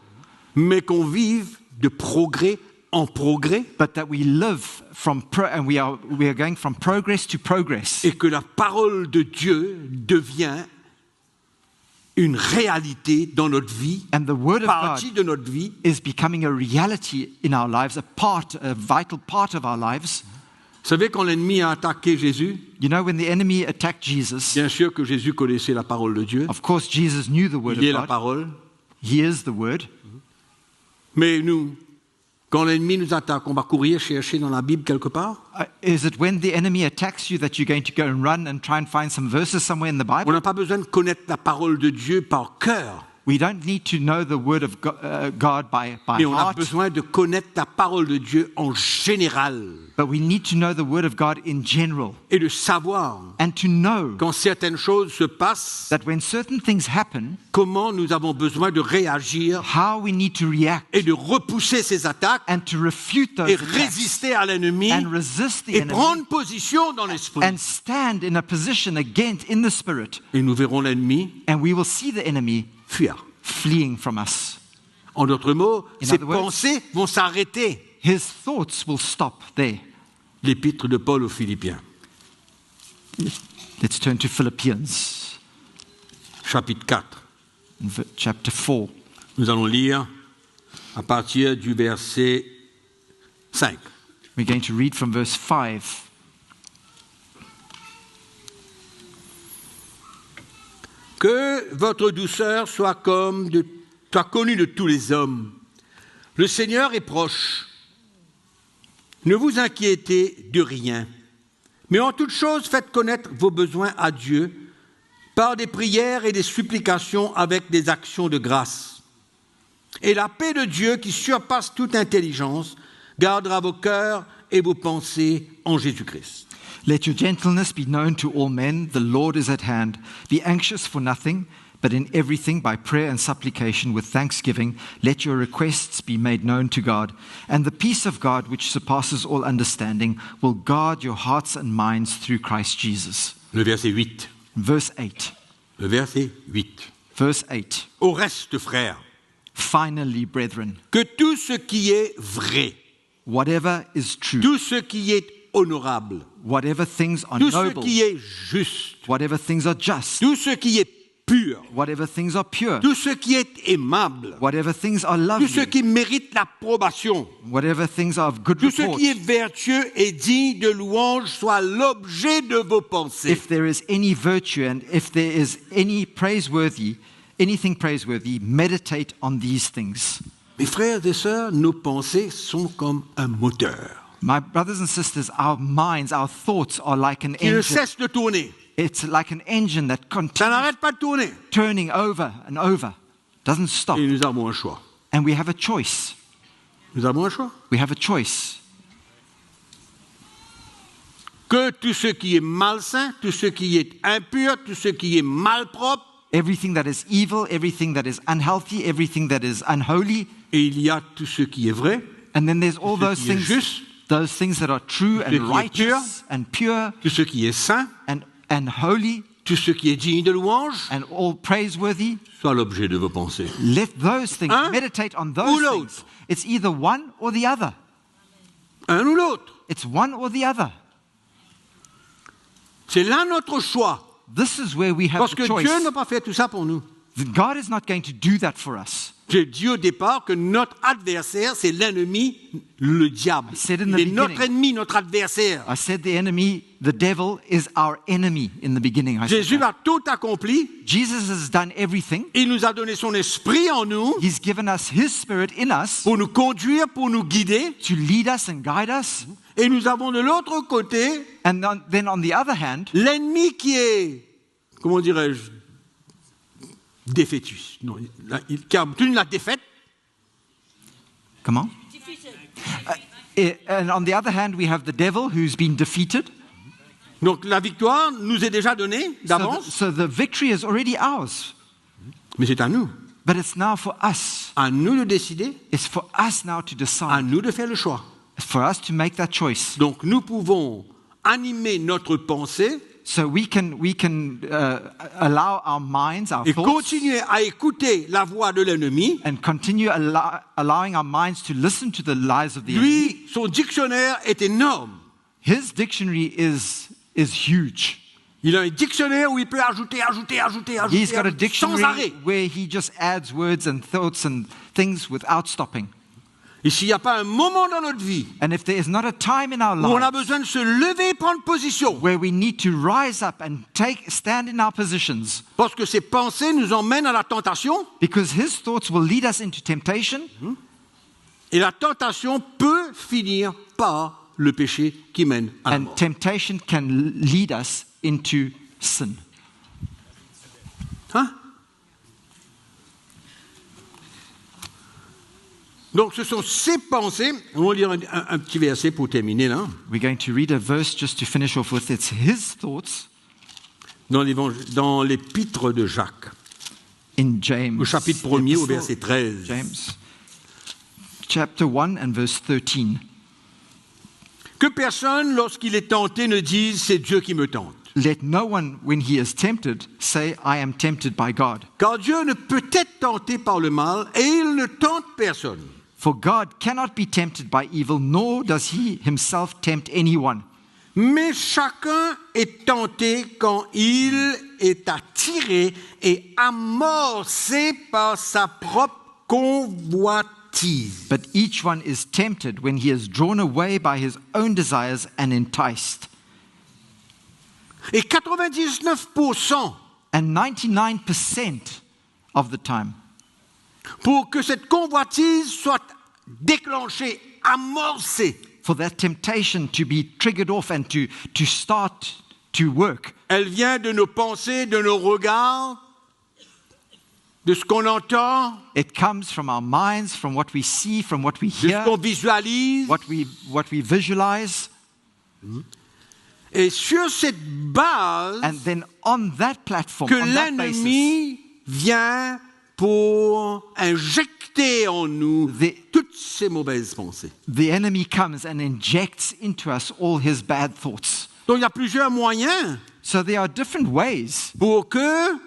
Speaker 3: mais qu'on vive de progrès en progrès
Speaker 4: but that we live and we are going from progress to progress,
Speaker 3: et que la parole de Dieu devient une réalité dans notre vie,
Speaker 4: and the Word of
Speaker 3: partie
Speaker 4: God
Speaker 3: de notre vie.
Speaker 4: is becoming a reality in our lives, a vital part of our lives.
Speaker 3: Vous savez, quand l'ennemi a attaqué Jésus,
Speaker 4: You know, when the enemy attacked Jesus,
Speaker 3: bien sûr que Jésus connaissait la parole de Dieu,
Speaker 4: of course Jesus knew the Word
Speaker 3: il est
Speaker 4: of
Speaker 3: la
Speaker 4: God.
Speaker 3: parole,
Speaker 4: hears the word.
Speaker 3: Mais nous, quand l'ennemi nous attaque, on va courir chercher dans la Bible quelque part.
Speaker 4: Is it when the enemy attacks you that you're going to go and run and try and find some verses somewhere in the
Speaker 3: On
Speaker 4: Bible?
Speaker 3: n'a pas besoin de connaître la parole de Dieu par cœur,
Speaker 4: We don't need to know the word of God by
Speaker 3: mais on a
Speaker 4: heart,
Speaker 3: besoin de connaître la parole de Dieu en général
Speaker 4: but we need to know the word of God in general
Speaker 3: et de savoir
Speaker 4: and to know
Speaker 3: quand certaines choses se passent,
Speaker 4: that when certain things happen,
Speaker 3: comment nous avons besoin de réagir
Speaker 4: how we need to react
Speaker 3: et de repousser ces attaques
Speaker 4: and to refute those
Speaker 3: et
Speaker 4: attacks
Speaker 3: résister à l'ennemi
Speaker 4: and resist the
Speaker 3: et
Speaker 4: enemy
Speaker 3: prendre position dans l'esprit.
Speaker 4: and stand in a position against in the spirit,
Speaker 3: Et nous verrons l'ennemi
Speaker 4: and we will see the enemy
Speaker 3: fuir.
Speaker 4: fleeing from us.
Speaker 3: En d'autres mots,
Speaker 4: In
Speaker 3: ses
Speaker 4: other words,
Speaker 3: pensées vont s'arrêter.
Speaker 4: His thoughts will stop there.
Speaker 3: L'épître de Paul aux Philippiens,
Speaker 4: Let's turn to Philippians
Speaker 3: chapitre 4.
Speaker 4: chapter 4.
Speaker 3: Nous allons lire à partir du verset 5.
Speaker 4: We're going to read from verse 5.
Speaker 3: Que votre douceur soit connue de tous les hommes. Le Seigneur est proche. Ne vous inquiétez de rien, mais en toute chose faites connaître vos besoins à Dieu par des prières et des supplications avec des actions de grâce. Et la paix de Dieu qui surpasse toute intelligence gardera vos cœurs et vos pensées en Jésus-Christ.
Speaker 4: Let your gentleness be known to all men. The Lord is at hand. Be anxious for nothing, but in everything by prayer and supplication with thanksgiving, let your requests be made known to God. And the peace of God, which surpasses all understanding, will guard your hearts and minds through Christ Jesus.
Speaker 3: Le verset 8.
Speaker 4: Verse 8.
Speaker 3: Le verset 8.
Speaker 4: Verse 8.
Speaker 3: Au reste, frères,
Speaker 4: Finally, brethren,
Speaker 3: que tout ce qui est vrai,
Speaker 4: whatever is true,
Speaker 3: tout ce qui est honorable,
Speaker 4: whatever things are
Speaker 3: tout ce
Speaker 4: noble,
Speaker 3: qui est juste,
Speaker 4: whatever things are just,
Speaker 3: tout ce qui est pur,
Speaker 4: whatever things are pure,
Speaker 3: tout ce qui est aimable,
Speaker 4: whatever things are
Speaker 3: tout ce
Speaker 4: lovely,
Speaker 3: qui mérite l'approbation,
Speaker 4: whatever things are of good
Speaker 3: tout ce
Speaker 4: report,
Speaker 3: qui est vertueux et digne de louange soit l'objet de vos pensées.
Speaker 4: if there is any virtue and if there is any praiseworthy, anything praiseworthy, meditate on these things.
Speaker 3: Mes frères et sœurs, nos pensées sont comme un moteur
Speaker 4: My brothers and sisters, our minds, our thoughts are like an
Speaker 3: qui ne
Speaker 4: engine.
Speaker 3: cesse de tourner.
Speaker 4: It's like an engine that
Speaker 3: Ça
Speaker 4: continues
Speaker 3: n'arrête pas de tourner.
Speaker 4: turning over and over, doesn't stop.
Speaker 3: Et nous avons un choix.
Speaker 4: And we have a choice.
Speaker 3: Nous avons un choix.
Speaker 4: We have a choice.
Speaker 3: Que tout ce qui est malsain, tout ce qui est impur, tout ce qui est malpropre,
Speaker 4: Everything that is evil, everything that is unhealthy, everything that is unholy,
Speaker 3: et il y a tout ce qui est vrai,
Speaker 4: and then there's all
Speaker 3: Tout ce
Speaker 4: those
Speaker 3: qui est
Speaker 4: things,
Speaker 3: juste,
Speaker 4: those things that are true
Speaker 3: ce
Speaker 4: and
Speaker 3: qui est
Speaker 4: righteous and pure
Speaker 3: tout ce qui est saint,
Speaker 4: and holy
Speaker 3: tout ce qui est digne de louange,
Speaker 4: and all praiseworthy.
Speaker 3: soit l'objet de vos pensées.
Speaker 4: Let those things,
Speaker 3: Un
Speaker 4: meditate on
Speaker 3: ou
Speaker 4: those
Speaker 3: l'autre.
Speaker 4: things. It's either one or the other.
Speaker 3: Un ou l'autre.
Speaker 4: It's one or the other.
Speaker 3: C'est là notre choix.
Speaker 4: This is where we have
Speaker 3: Parce
Speaker 4: the
Speaker 3: que
Speaker 4: choice.
Speaker 3: Dieu n'a pas fait tout ça pour nous.
Speaker 4: God is not going to do that for us.
Speaker 3: J'ai dit au départ que notre adversaire, c'est l'ennemi, le diable.
Speaker 4: I said in the
Speaker 3: Il est notre
Speaker 4: beginning.
Speaker 3: ennemi, notre adversaire.
Speaker 4: I said the enemy, the devil, is our enemy in the beginning. I said
Speaker 3: Jésus
Speaker 4: that.
Speaker 3: a tout accompli.
Speaker 4: Jesus has done everything.
Speaker 3: Il nous a donné son esprit en nous
Speaker 4: He's given us His Spirit in us
Speaker 3: pour nous conduire, pour nous guider.
Speaker 4: to lead us and guide us.
Speaker 3: Et nous avons de l'autre côté
Speaker 4: And then on the other hand,
Speaker 3: l'ennemi qui est, comment dirais-je, défaitiste. Non, qui a obtenu la défaite.
Speaker 4: come on. And on the other hand, we have the devil who's been defeated.
Speaker 3: Donc la victoire nous est déjà donnée d'avance,
Speaker 4: So the victory is already ours.
Speaker 3: mais c'est à nous.
Speaker 4: But it's now for us.
Speaker 3: À nous de décider,
Speaker 4: It's for us now to
Speaker 3: à
Speaker 4: decide.
Speaker 3: nous de faire le choix.
Speaker 4: It's for us to make that choice.
Speaker 3: Donc nous pouvons animer notre pensée
Speaker 4: So we can allow our minds, our
Speaker 3: et
Speaker 4: thoughts,
Speaker 3: continuer à écouter la voix de l'ennemi.
Speaker 4: and continue allowing our minds to listen to the lies of the enemy.
Speaker 3: Lui, son dictionnaire est énorme.
Speaker 4: His dictionary is huge.
Speaker 3: Il a un dictionnaire où il peut ajouter
Speaker 4: He's got a
Speaker 3: sans arrêt.
Speaker 4: dictionary where he just adds words and thoughts and things without stopping.
Speaker 3: Et s'il n'y a pas un moment dans notre vie
Speaker 4: and if there is not a time in our
Speaker 3: où on a
Speaker 4: lives
Speaker 3: besoin de se lever et prendre position,
Speaker 4: where we need to rise up and stand in our positions,
Speaker 3: parce que ces pensées nous emmènent à la tentation,
Speaker 4: because his thoughts will lead us into temptation,
Speaker 3: et la tentation peut finir par le péché qui mène à la
Speaker 4: and
Speaker 3: mort.
Speaker 4: temptation can lead us into sin.
Speaker 3: Hein? Donc ce sont ces pensées, on va lire un petit verset pour terminer là,
Speaker 4: We're going to read a verse just to finish off with. It's his thoughts
Speaker 3: dans l'épître de Jacques,
Speaker 4: in James.
Speaker 3: au chapitre 1er, au
Speaker 4: Epistle
Speaker 3: verset 13.
Speaker 4: James, chapter 1 and verse 13.
Speaker 3: Que personne, lorsqu'il est tenté, ne dise « c'est Dieu qui me tente
Speaker 4: Let no one, when he is tempted, say, I am tempted by God. ».
Speaker 3: Car Dieu ne peut être tenté par le mal et il ne tente personne.
Speaker 4: For God cannot be tempted by evil, nor does he himself tempt anyone.
Speaker 3: Mais chacun est tenté quand il est attiré et amorcé par sa propre convoitise.
Speaker 4: But each one is tempted when he is drawn away by his own desires and enticed.
Speaker 3: Et 99%,
Speaker 4: And 99% of the time,
Speaker 3: pour que cette convoitise soit déclenchée, amorcée,
Speaker 4: for that temptation to be triggered off and to start to work,
Speaker 3: elle vient de nos pensées, de nos regards, de ce qu'on entend,
Speaker 4: it comes from our minds, from what we see, from what we
Speaker 3: de ce
Speaker 4: hear,
Speaker 3: qu'on visualise.
Speaker 4: what we visualize.
Speaker 3: Et sur cette base
Speaker 4: And then on that platform,
Speaker 3: que
Speaker 4: on that basis,
Speaker 3: l'ennemi vient pour injecter en nous toutes ces mauvaises pensées.
Speaker 4: the enemy comes and injects into us all his bad thoughts.
Speaker 3: Donc il y a plusieurs moyens
Speaker 4: So there are different ways
Speaker 3: pour que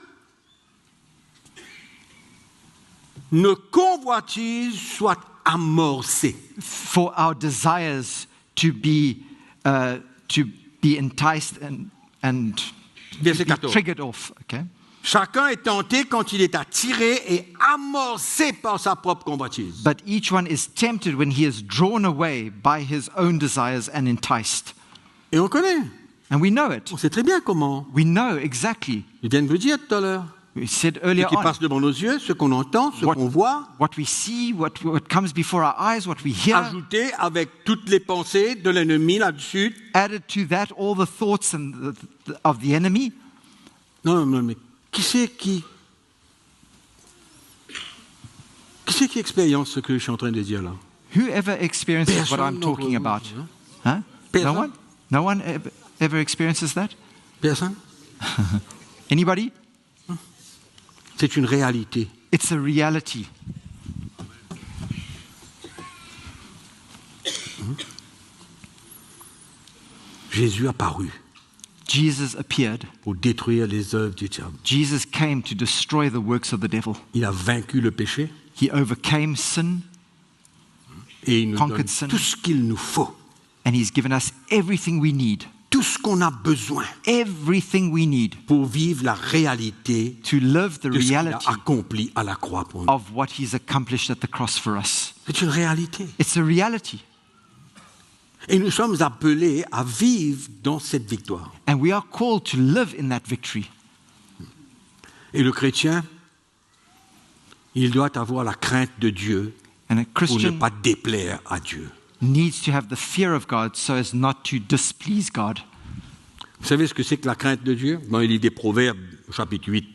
Speaker 3: nos convoitises soient amorcées.
Speaker 4: for our desires to be enticed and
Speaker 3: Verset
Speaker 4: to be
Speaker 3: 14.
Speaker 4: triggered off. Okay.
Speaker 3: Chacun est tenté quand il est attiré et amorcé par sa propre convoitise.
Speaker 4: But each one is tempted when he is drawn away by his own desires and enticed.
Speaker 3: Et on connaît.
Speaker 4: And we know it.
Speaker 3: On sait très bien comment.
Speaker 4: We know exactly.
Speaker 3: Je viens de vous dire tout à l'heure.
Speaker 4: We said
Speaker 3: Ce
Speaker 4: earlier
Speaker 3: qui
Speaker 4: on,
Speaker 3: passe devant nos yeux, ce qu'on entend, ce qu'on voit,
Speaker 4: what we see, what comes before our eyes, what we hear,
Speaker 3: ajouté avec toutes les pensées de l'ennemi là-dessus.
Speaker 4: added to that all the thoughts of the enemy.
Speaker 3: Non, mais qui c'est qui expérience ce que je suis en train de dire là?
Speaker 4: Whoever experiences what I'm
Speaker 3: Personne
Speaker 4: talking
Speaker 3: d'entre
Speaker 4: about?
Speaker 3: vous,
Speaker 4: Huh?
Speaker 3: Personne.
Speaker 4: No one? No one ever experiences that?
Speaker 3: Personne?
Speaker 4: Anybody?
Speaker 3: C'est une réalité.
Speaker 4: It's a reality.
Speaker 3: Jésus a paru
Speaker 4: Jesus appeared.
Speaker 3: pour détruire les œuvres du diable.
Speaker 4: Jesus came to destroy the works of the devil.
Speaker 3: Il a vaincu le péché
Speaker 4: He overcame sin,
Speaker 3: et il nous donne
Speaker 4: Conquered sin.
Speaker 3: tout ce qu'il nous faut,
Speaker 4: and he's given us everything we need.
Speaker 3: tout ce qu'on a besoin
Speaker 4: Everything we need
Speaker 3: pour vivre la réalité
Speaker 4: to live the
Speaker 3: de ce qu'il a
Speaker 4: reality
Speaker 3: accompli à la croix pour nous.
Speaker 4: of what he's accomplished at the cross for us.
Speaker 3: C'est une réalité.
Speaker 4: It's a reality.
Speaker 3: Et nous sommes appelés à vivre dans cette victoire.
Speaker 4: And we are called to live in that victory.
Speaker 3: Et le chrétien, il doit avoir la crainte de Dieu
Speaker 4: And a
Speaker 3: pour ne
Speaker 4: Christian
Speaker 3: pas déplaire à Dieu.
Speaker 4: needs to have the fear of God so as not to displease God.
Speaker 3: Vous savez ce que c'est que la crainte de Dieu? Dans le livre des Proverbes, au chapitre 8.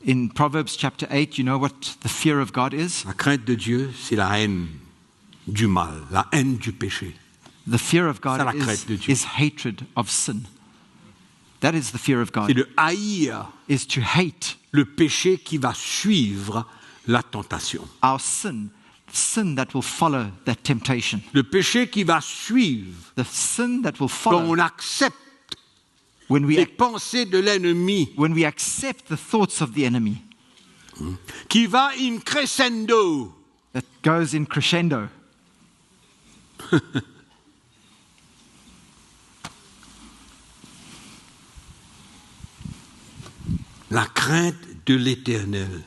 Speaker 4: In Proverbs chapter 8, you know what the fear of God is?
Speaker 3: La crainte de Dieu, c'est la haine du mal, la haine du péché.
Speaker 4: The fear of God
Speaker 3: Ça, la crainte de Dieu.
Speaker 4: is hatred of sin. That is the fear of
Speaker 3: C'est
Speaker 4: God,
Speaker 3: de haïr
Speaker 4: is to hate
Speaker 3: le péché qui va suivre la tentation.
Speaker 4: our sin that will follow that temptation.
Speaker 3: Le péché qui va suivre
Speaker 4: The sin that will
Speaker 3: quand
Speaker 4: follow
Speaker 3: on accepte
Speaker 4: when
Speaker 3: les
Speaker 4: we
Speaker 3: pensées de l'ennemi,
Speaker 4: accept the thoughts of the enemy,
Speaker 3: qui va in crescendo.
Speaker 4: that goes in crescendo.
Speaker 3: La crainte de l'Éternel,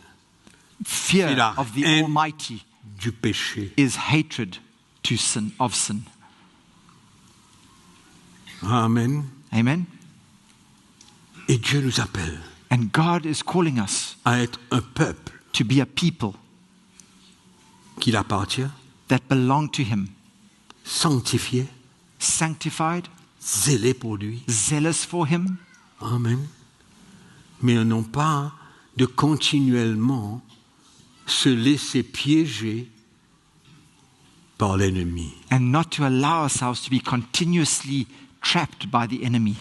Speaker 4: Fear
Speaker 3: C'est la
Speaker 4: of the
Speaker 3: haine
Speaker 4: Almighty
Speaker 3: du péché.
Speaker 4: is hatred of sin.
Speaker 3: Amen.
Speaker 4: Amen.
Speaker 3: Et Dieu nous appelle
Speaker 4: And God is calling us
Speaker 3: à être un peuple
Speaker 4: to be a people
Speaker 3: qui l'appartient,
Speaker 4: that belong to Him,
Speaker 3: sanctifié,
Speaker 4: sanctified,
Speaker 3: zélé pour lui.
Speaker 4: zealous for Him,
Speaker 3: Amen. Mais non pas de continuellement se laisser piéger par l'ennemi.
Speaker 4: and not to allow ourselves to be continuously trapped by the enemy,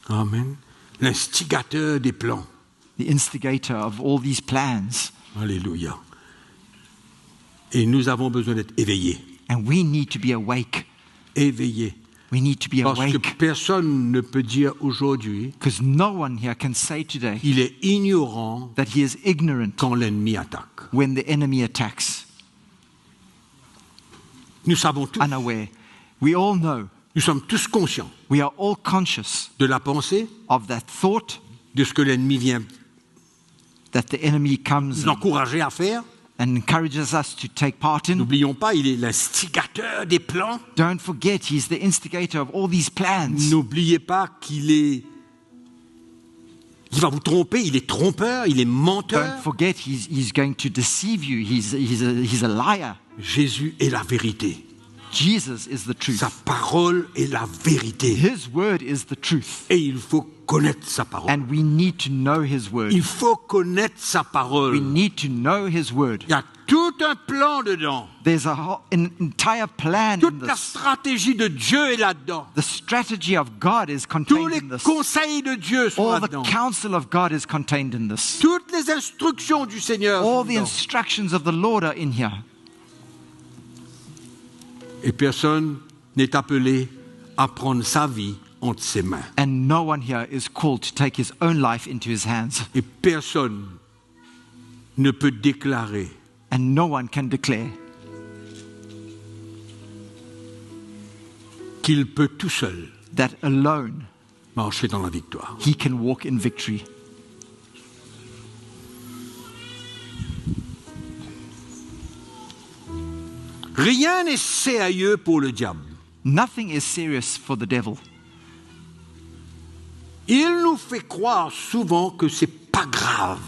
Speaker 3: Amen. L'instigateur des plans.
Speaker 4: the instigator of all these plans.
Speaker 3: Alléluia. Et nous avons besoin d'être éveillés.
Speaker 4: And we need to be awake.
Speaker 3: Éveillés.
Speaker 4: We need to be
Speaker 3: Parce que
Speaker 4: awake.
Speaker 3: personne ne peut dire aujourd'hui
Speaker 4: Because no one here can say today
Speaker 3: qu'il est ignorant
Speaker 4: that he is ignorant
Speaker 3: quand l'ennemi attaque.
Speaker 4: when the enemy attacks,
Speaker 3: Nous savons tous,
Speaker 4: unaware. We all know,
Speaker 3: nous sommes tous conscients
Speaker 4: we are all conscious
Speaker 3: de la pensée,
Speaker 4: of that thought
Speaker 3: de ce que l'ennemi vient
Speaker 4: that the enemy comes
Speaker 3: nous encourager à faire.
Speaker 4: and encourages us to take part in.
Speaker 3: N'oublions pas, il est l'instigateur des plans.
Speaker 4: Don't forget, he's the instigator of all these plans.
Speaker 3: N'oubliez pas il va vous tromper, il est trompeur, il est menteur.
Speaker 4: Don't forget, he's going to deceive you. He's a liar.
Speaker 3: Jésus est la vérité.
Speaker 4: Jesus is the truth.
Speaker 3: Sa parole est la vérité.
Speaker 4: His word is the truth.
Speaker 3: Et il faut connaître sa parole.
Speaker 4: And we need to know his word.
Speaker 3: Il faut connaître sa
Speaker 4: We
Speaker 3: parole.
Speaker 4: need to know his word.
Speaker 3: Il y a tout un plan dedans.
Speaker 4: There's an entire plan in
Speaker 3: Toute la
Speaker 4: this.
Speaker 3: stratégie de Dieu est là-dedans.
Speaker 4: The strategy of God is
Speaker 3: Tous
Speaker 4: contained
Speaker 3: les
Speaker 4: in this.
Speaker 3: conseils de Dieu sont
Speaker 4: All the
Speaker 3: là-dedans.
Speaker 4: counsel of God is contained in this.
Speaker 3: Toutes les instructions du Seigneur sont
Speaker 4: All the
Speaker 3: dedans.
Speaker 4: instructions of the Lord are in here.
Speaker 3: Et personne n'est appelé à prendre sa vie entre ses mains.
Speaker 4: And no one here is called to take his own life into his hands.
Speaker 3: Et personne ne peut déclarer
Speaker 4: And no one can declare
Speaker 3: qu'il peut tout seul
Speaker 4: that alone
Speaker 3: marcher dans la victoire.
Speaker 4: he can walk in victory.
Speaker 3: Rien n'est sérieux pour le diable.
Speaker 4: Nothing is serious for the devil.
Speaker 3: Il nous fait croire souvent que c'est pas grave.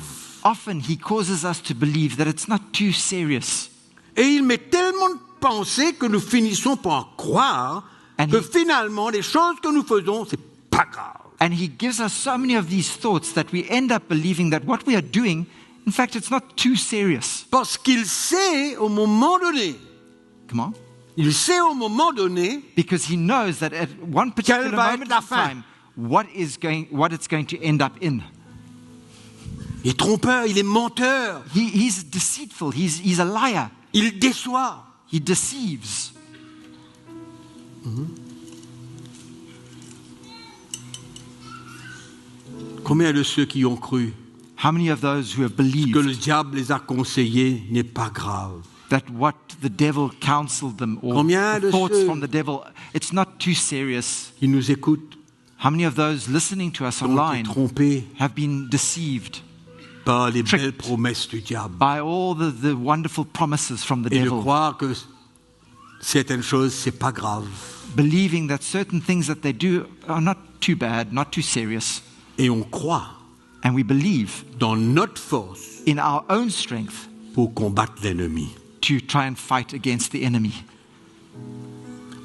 Speaker 4: Often he causes us to believe that it's not too serious.
Speaker 3: Et il met tellement de pensées que nous finissons par croire
Speaker 4: And
Speaker 3: que
Speaker 4: he-
Speaker 3: finalement les choses que nous faisons, c'est pas grave.
Speaker 4: And he gives us so many of these thoughts that we end up believing that what we are doing, in fact, it's not too serious.
Speaker 3: Parce qu'il sait au moment donné,
Speaker 4: Come on.
Speaker 3: il sait au moment donné
Speaker 4: Because he knows that at one particular
Speaker 3: Quelle va être
Speaker 4: moment
Speaker 3: la
Speaker 4: in
Speaker 3: fin?
Speaker 4: time, what it's going to end up in.
Speaker 3: il est trompeur, il est menteur,
Speaker 4: He's deceitful. He's a liar.
Speaker 3: il déçoit.
Speaker 4: He deceives.
Speaker 3: Combien de ceux qui ont cru
Speaker 4: How many of those who have
Speaker 3: que
Speaker 4: believed
Speaker 3: le diable les a conseillés n'est pas grave?
Speaker 4: that what the devil counseled them or
Speaker 3: Combien
Speaker 4: the
Speaker 3: de
Speaker 4: thoughts
Speaker 3: ceux-
Speaker 4: from the devil, it's not too serious?
Speaker 3: Ils nous écoutent,
Speaker 4: How many of those listening to us
Speaker 3: ont été
Speaker 4: online
Speaker 3: trompés
Speaker 4: have been deceived
Speaker 3: par les
Speaker 4: Tricked.
Speaker 3: belles promesses du diable
Speaker 4: by all the wonderful promises from the
Speaker 3: et de
Speaker 4: devil,
Speaker 3: croire que certaines choses, c'est pas grave.
Speaker 4: believing that certain things that they do are not too bad, not too serious.
Speaker 3: Et on croit
Speaker 4: And we believe
Speaker 3: dans notre force
Speaker 4: in our own strength
Speaker 3: pour combattre l'ennemi.
Speaker 4: to try and fight against the enemy.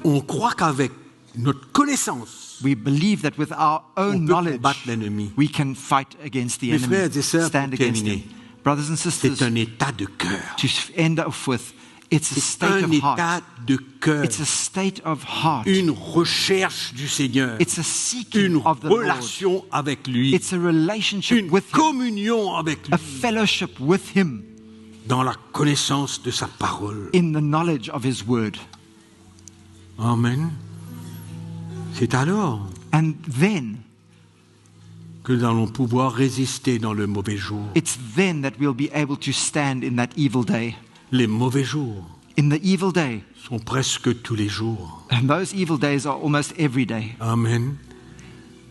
Speaker 3: On croit qu'avec notre connaissance,
Speaker 4: We believe that with our
Speaker 3: on
Speaker 4: own
Speaker 3: peut
Speaker 4: knowledge,
Speaker 3: combattre l'ennemi.
Speaker 4: we can fight against the
Speaker 3: Mes frères
Speaker 4: enemy,
Speaker 3: et sœurs,
Speaker 4: stand
Speaker 3: pour
Speaker 4: against
Speaker 3: terminer,
Speaker 4: him. Brothers and
Speaker 3: C'est
Speaker 4: sisters,
Speaker 3: un état de cœur.
Speaker 4: to end off with, it's a
Speaker 3: C'est
Speaker 4: state
Speaker 3: un
Speaker 4: of heart.
Speaker 3: état de cœur.
Speaker 4: It's a state of heart.
Speaker 3: Une recherche du Seigneur.
Speaker 4: It's a seeking
Speaker 3: Une
Speaker 4: of the Lord.
Speaker 3: relation avec lui.
Speaker 4: It's a relationship
Speaker 3: Une
Speaker 4: with him,
Speaker 3: communion avec lui.
Speaker 4: a fellowship with him
Speaker 3: Dans la connaissance de sa parole.
Speaker 4: in the knowledge of his word.
Speaker 3: Amen. C'est alors
Speaker 4: And then,
Speaker 3: que nous allons pouvoir résister dans le mauvais jour.
Speaker 4: it's then that we'll be able to stand in that evil day.
Speaker 3: Les mauvais jours
Speaker 4: In the evil day,
Speaker 3: sont presque tous les jours.
Speaker 4: and those evil days are almost every day.
Speaker 3: Amen.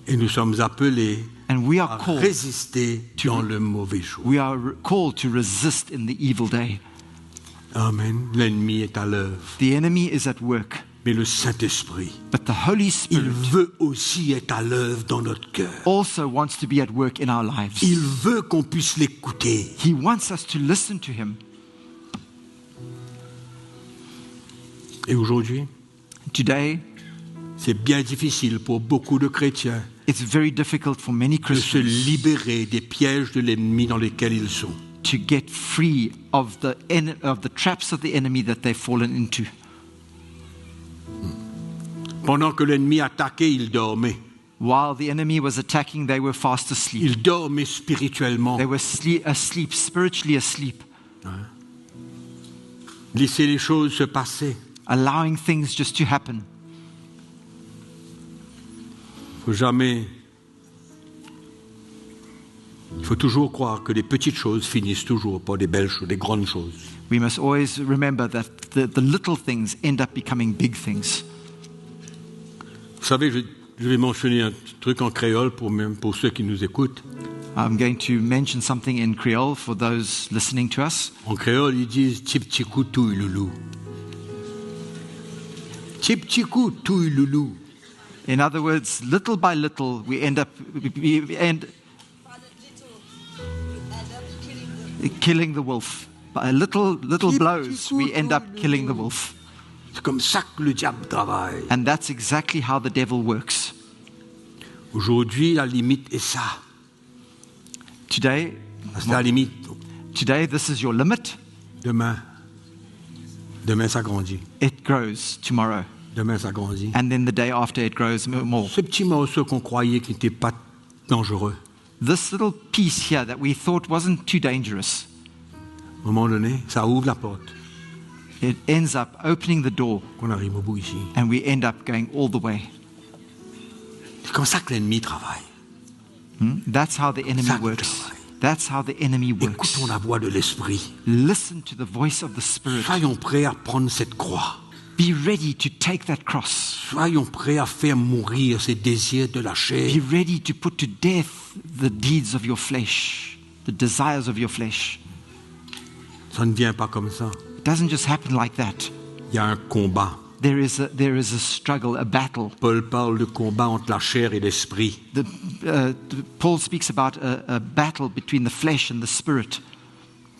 Speaker 3: Et nous sommes appelés
Speaker 4: And we
Speaker 3: à
Speaker 4: are called,
Speaker 3: résister dans le mauvais jour.
Speaker 4: called to resist in the evil day.
Speaker 3: Amen. L'ennemi est à l'œuvre.
Speaker 4: The enemy is at work.
Speaker 3: Mais le Saint-Esprit,
Speaker 4: But the Holy
Speaker 3: il
Speaker 4: Spirit
Speaker 3: veut aussi être à l'œuvre dans notre cœur.
Speaker 4: also wants to be at work in our lives.
Speaker 3: Il veut qu'on puisse l'écouter.
Speaker 4: He wants us to listen to him.
Speaker 3: Et aujourd'hui,
Speaker 4: Today,
Speaker 3: c'est bien difficile pour beaucoup de chrétiens
Speaker 4: it's very difficult for many
Speaker 3: de se
Speaker 4: Christians
Speaker 3: libérer des pièges de l'ennemi dans lesquels ils sont.
Speaker 4: to get free of the traps of the enemy that they've fallen into.
Speaker 3: Pendant que l'ennemi attaquait, il dormait.
Speaker 4: While the enemy was attacking, they were fast asleep.
Speaker 3: Il dormait spirituellement.
Speaker 4: They were asleep, spiritually asleep,
Speaker 3: Laisser les choses se passer.
Speaker 4: allowing things just to happen.
Speaker 3: Il faut toujours croire que les petites choses finissent toujours par des belles choses, des grandes choses.
Speaker 4: We must always remember that the little things end up becoming big things.
Speaker 3: Vous savez, je vais mentionner un truc en créole pour ceux qui nous écoutent.
Speaker 4: I'm going to mention something in Creole for those listening to us.
Speaker 3: En créole, ils disent tip tikou touille loulou. Tip tikou touille loulou.
Speaker 4: In other words, little by little, we end up killing the wolf. By little blows, we end up killing the wolf.
Speaker 3: C'est comme ça que le diable travaille.
Speaker 4: And that's exactly how the devil works.
Speaker 3: Aujourd'hui, la limite est ça.
Speaker 4: Today,
Speaker 3: C'est la limite.
Speaker 4: this is your limit.
Speaker 3: Demain ça grandit.
Speaker 4: It grows tomorrow.
Speaker 3: Demain ça grandit.
Speaker 4: And then the day after, it grows more.
Speaker 3: Ce petit morceau qu'on croyait qui n'était pas dangereux,
Speaker 4: This little piece here that we thought wasn't too dangerous,
Speaker 3: à un moment donné, ça ouvre la porte.
Speaker 4: it ends up opening the door,
Speaker 3: Qu'on arrive au bout ici.
Speaker 4: and we end up going all the way.
Speaker 3: C'est comme ça que l'ennemi travaille.
Speaker 4: That's how the enemy
Speaker 3: Exactly.
Speaker 4: works. That's how the enemy works.
Speaker 3: Écoutons la voix de l'Esprit.
Speaker 4: Listen to the voice of the Spirit.
Speaker 3: Soyons prêts à prendre cette croix.
Speaker 4: Be ready to take that cross.
Speaker 3: Soyons prêts à faire mourir ces désirs de la chair.
Speaker 4: Be ready to put to death the deeds of your flesh, the desires of your flesh.
Speaker 3: Ça ne vient pas comme ça.
Speaker 4: It doesn't just happen like that.
Speaker 3: Il y a un combat.
Speaker 4: There is a struggle, a battle.
Speaker 3: Paul parle de combat entre la chair et l'esprit.
Speaker 4: Paul speaks about a battle between the flesh and the spirit.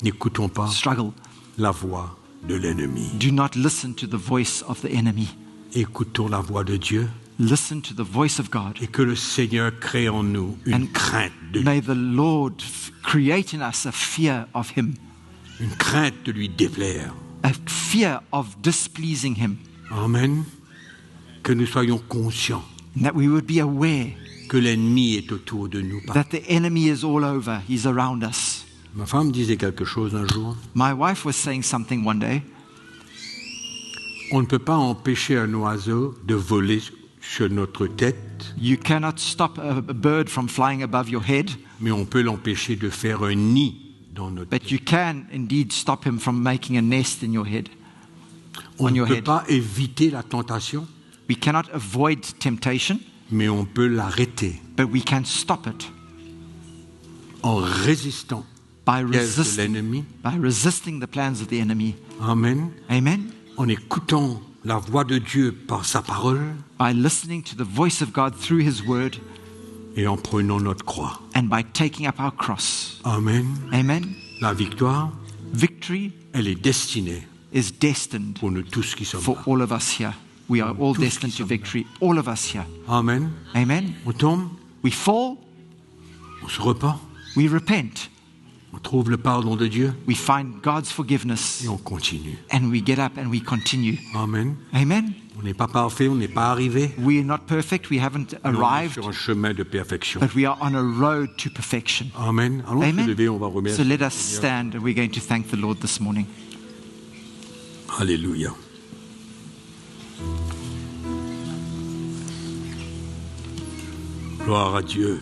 Speaker 3: N'écoutons pas
Speaker 4: Struggle.
Speaker 3: la voix de l'ennemi.
Speaker 4: Do not listen to the voice of the enemy.
Speaker 3: Écoutons la voix de Dieu
Speaker 4: Listen to the voice of God.
Speaker 3: et que le Seigneur crée en nous une
Speaker 4: And
Speaker 3: crainte de lui,
Speaker 4: may the Lord create in us a fear of Him,
Speaker 3: une crainte de lui déplaire.
Speaker 4: a fear of displeasing Him,
Speaker 3: Amen. Que nous soyons conscients
Speaker 4: and that we would be aware
Speaker 3: que l'ennemi est autour de nous.
Speaker 4: that the enemy is all over. He's around us.
Speaker 3: Ma femme disait quelque chose un jour.
Speaker 4: My wife was saying something one day.
Speaker 3: On ne peut pas empêcher un oiseau de voler sur notre tête,
Speaker 4: You cannot stop a bird from flying above your head,
Speaker 3: mais on peut l'empêcher de faire un nid dans notre
Speaker 4: but
Speaker 3: tête.
Speaker 4: you can indeed stop him from making a nest in your head.
Speaker 3: On
Speaker 4: on
Speaker 3: ne
Speaker 4: your
Speaker 3: peut
Speaker 4: head.
Speaker 3: pas éviter la tentation,
Speaker 4: We cannot avoid temptation,
Speaker 3: mais on peut l'arrêter
Speaker 4: but we can stop it
Speaker 3: en résistant
Speaker 4: by
Speaker 3: aux pièges de l'ennemi.
Speaker 4: resisting the plans of the enemy.
Speaker 3: Amen.
Speaker 4: Amen.
Speaker 3: En écoutant la voix de Dieu par sa parole
Speaker 4: By listening to the voice of God through His word
Speaker 3: et en prenant notre croix.
Speaker 4: and by taking up our cross.
Speaker 3: Amen.
Speaker 4: Amen.
Speaker 3: La victoire,
Speaker 4: Victory
Speaker 3: elle est destinée
Speaker 4: is destined
Speaker 3: pour nous tous qui sommes
Speaker 4: for
Speaker 3: là.
Speaker 4: all of us here. We are all
Speaker 3: Tous
Speaker 4: destined
Speaker 3: qui
Speaker 4: to
Speaker 3: sommes
Speaker 4: victory, all of us here.
Speaker 3: Amen.
Speaker 4: Amen.
Speaker 3: On tombe,
Speaker 4: We fall,
Speaker 3: on se repent,
Speaker 4: we repent,
Speaker 3: on trouve le pardon de Dieu
Speaker 4: we find God's forgiveness,
Speaker 3: et on continue.
Speaker 4: and we get up and we continue.
Speaker 3: Amen.
Speaker 4: Amen.
Speaker 3: On n'est pas parfait, on n'est pas arrivé.
Speaker 4: We are not perfect, we haven't
Speaker 3: Mais on est
Speaker 4: arrived,
Speaker 3: sur un chemin de perfection.
Speaker 4: but we are on a road to perfection.
Speaker 3: Amen. Allons se
Speaker 4: Amen.
Speaker 3: lever, on va
Speaker 4: So
Speaker 3: remercier.
Speaker 4: let us
Speaker 3: le Seigneur.
Speaker 4: stand and we're going to thank the Lord this morning.
Speaker 3: Alléluia. Gloire à Dieu.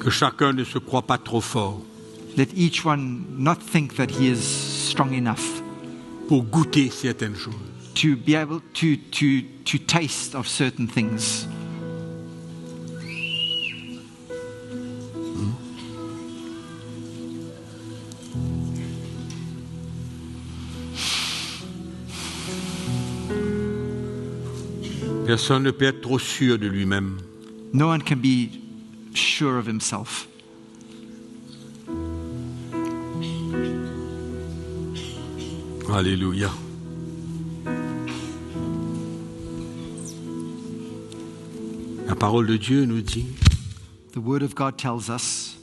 Speaker 3: Que chacun ne se croit pas trop fort
Speaker 4: Let each one not think that he is strong enough
Speaker 3: pour goûter certaines choses.
Speaker 4: to be able to taste of certain things.
Speaker 3: Personne ne peut être trop sûr de lui-même.
Speaker 4: No one can be sure of himself.
Speaker 3: Alléluia. La parole de Dieu nous dit
Speaker 4: The Word of God tells us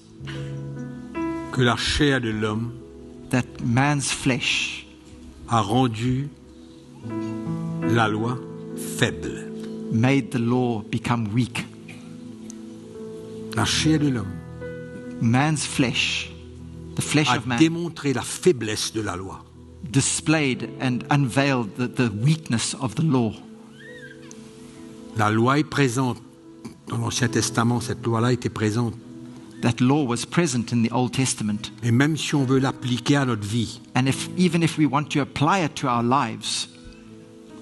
Speaker 3: que la chair de l'homme
Speaker 4: that man's flesh
Speaker 3: a rendu la loi faible.
Speaker 4: made the law become weak.
Speaker 3: La chair de l'homme
Speaker 4: Man's flesh, the flesh
Speaker 3: a
Speaker 4: of man,
Speaker 3: démontré la faiblesse de la loi.
Speaker 4: displayed and unveiled the weakness of the law.
Speaker 3: La loi est présente. Dans l'Ancien Testament, cette loi-là était présente.
Speaker 4: That law was present in the Old Testament.
Speaker 3: Et même si on veut l'appliquer à notre vie,
Speaker 4: And even if we want to apply it to our lives,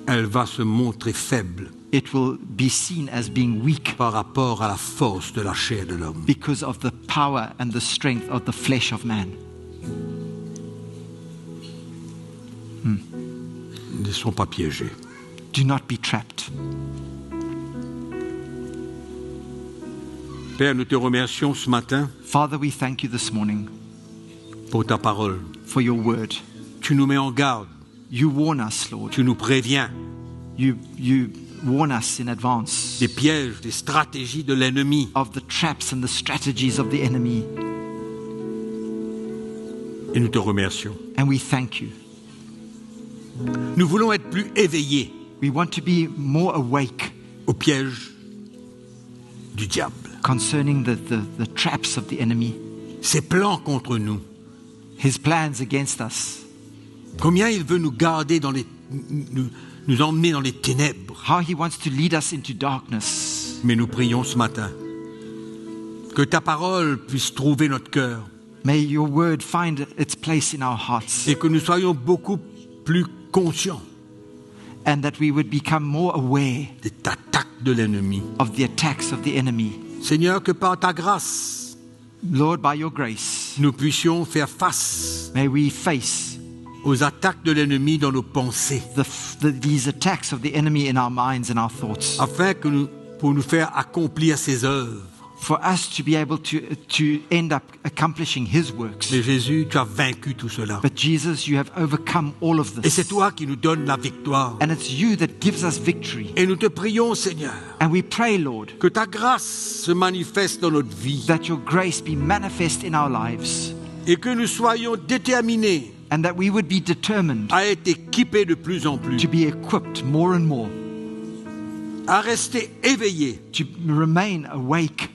Speaker 3: elle va se montrer faible
Speaker 4: it will be seen as being weak
Speaker 3: par rapport à la force de la chair de l'homme.
Speaker 4: because of the power and the strength of the flesh of man.
Speaker 3: Ne sont pas piégés.
Speaker 4: Do not be trapped.
Speaker 3: Père, nous te remercions ce matin
Speaker 4: Father, we thank you this morning
Speaker 3: pour ta parole.
Speaker 4: for your word.
Speaker 3: Tu nous mets en garde,
Speaker 4: You warn us, Lord.
Speaker 3: tu nous préviens
Speaker 4: You warn us in advance
Speaker 3: des pièges, des stratégies de l'ennemi.
Speaker 4: of the traps and the strategies of the enemy.
Speaker 3: Et nous te remercions.
Speaker 4: And we thank you.
Speaker 3: Nous voulons être plus éveillés
Speaker 4: We want to be more awake
Speaker 3: aux pièges du diable.
Speaker 4: concerning the traps of the enemy,
Speaker 3: Ses plans contre nous.
Speaker 4: his plans against us,
Speaker 3: Combien il veut nous garder dans les... nous emmener dans les ténèbres.
Speaker 4: how he wants to lead us into darkness.
Speaker 3: Mais nous prions ce matin que ta parole puisse trouver notre cœur
Speaker 4: May your word find its place in our hearts,
Speaker 3: et que nous soyons beaucoup plus conscients
Speaker 4: and that we would become more aware
Speaker 3: des attaques de l'ennemi.
Speaker 4: of the attacks of the enemy.
Speaker 3: Seigneur, que par ta grâce,
Speaker 4: Lord, by your grace,
Speaker 3: nous puissions faire face
Speaker 4: may we face
Speaker 3: aux attaques de l'ennemi dans nos pensées,
Speaker 4: these attacks of the enemy in our minds and our thoughts,
Speaker 3: afin que pour nous faire accomplir ses œuvres.
Speaker 4: for us to be able to end up accomplishing his works.
Speaker 3: Mais Jésus, tu as vaincu tout cela.
Speaker 4: But Jesus, you have overcome all of
Speaker 3: Et c'est
Speaker 4: this.
Speaker 3: toi qui nous donnes la victoire.
Speaker 4: And it's you that gives us victory.
Speaker 3: Et nous te prions, Seigneur,
Speaker 4: And we pray, Lord,
Speaker 3: que ta grâce se manifeste dans notre vie
Speaker 4: that your grace be manifest in our lives,
Speaker 3: et que nous soyons déterminés
Speaker 4: and that we would be determined
Speaker 3: à être équipés de plus en plus,
Speaker 4: to be equipped more and more,
Speaker 3: à rester éveillés
Speaker 4: to remain awake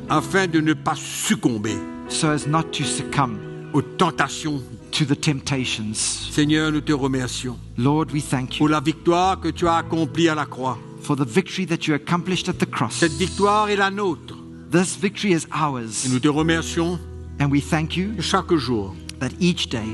Speaker 3: afin de ne pas succomber
Speaker 4: so as not to succumb
Speaker 3: aux tentations.
Speaker 4: to the temptations.
Speaker 3: Seigneur, nous te remercions
Speaker 4: Lord, we thank
Speaker 3: pour
Speaker 4: you
Speaker 3: la victoire que tu as accomplie à la croix.
Speaker 4: for the victory that you accomplished at the cross.
Speaker 3: Cette victoire est la nôtre.
Speaker 4: This victory is
Speaker 3: Et
Speaker 4: ours.
Speaker 3: nous te remercions
Speaker 4: And we thank you
Speaker 3: que chaque jour,
Speaker 4: that each day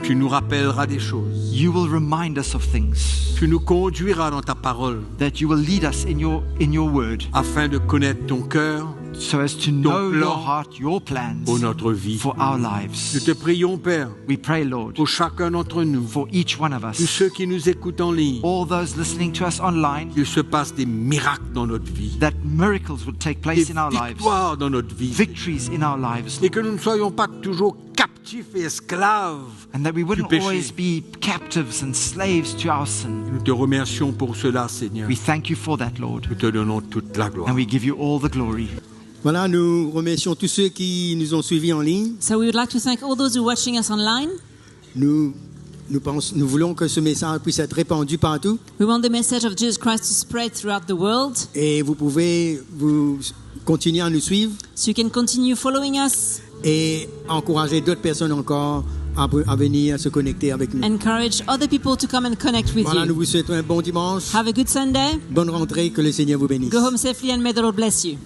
Speaker 3: tu nous rappelleras des choses.
Speaker 4: you will remind us of things,
Speaker 3: Tu nous conduiras dans ta parole
Speaker 4: that you will lead us in your word,
Speaker 3: afin de connaître ton cœur
Speaker 4: so as to know
Speaker 3: plan
Speaker 4: your heart, your plans
Speaker 3: pour notre vie.
Speaker 4: for our
Speaker 3: Nous
Speaker 4: lives.
Speaker 3: te prions, Père,
Speaker 4: We pray, Lord,
Speaker 3: pour chacun d'entre nous,
Speaker 4: for each one of
Speaker 3: tous
Speaker 4: us,
Speaker 3: ceux qui nous écoutent en ligne,
Speaker 4: all those listening to us online,
Speaker 3: qu'il se passe des miracles dans notre vie,
Speaker 4: that miracles would take
Speaker 3: des
Speaker 4: place in our lives,
Speaker 3: victoires dans notre vie,
Speaker 4: victories in our lives,
Speaker 3: et que nous ne soyons pas toujours captifs et esclaves.
Speaker 4: and that we wouldn't
Speaker 3: péché.
Speaker 4: always be captives and slaves to our sin.
Speaker 3: Nous te remercions pour cela, Seigneur.
Speaker 4: We thank you for that, Lord,
Speaker 3: Nous te donnons toute la gloire.
Speaker 4: and we give you all the glory.
Speaker 1: voilà, nous remercions tous ceux qui nous ont suivis en ligne.
Speaker 2: So we would like to thank all those who are watching us online.
Speaker 1: Nous voulons que ce message puisse être répandu partout.
Speaker 2: We want the message of Jesus Christ to spread throughout the world.
Speaker 1: Et vous pouvez continuer à nous suivre
Speaker 2: So you can continue following us,
Speaker 1: et encourager d'autres personnes encore à venir se connecter avec nous.
Speaker 2: encourage other people to come and connect with
Speaker 1: Voilà, nous
Speaker 2: you.
Speaker 1: vous souhaitons un bon dimanche,
Speaker 2: Have a good Sunday.
Speaker 1: bonne rentrée, que le Seigneur vous bénisse.
Speaker 2: Go home safely and may the Lord bless you.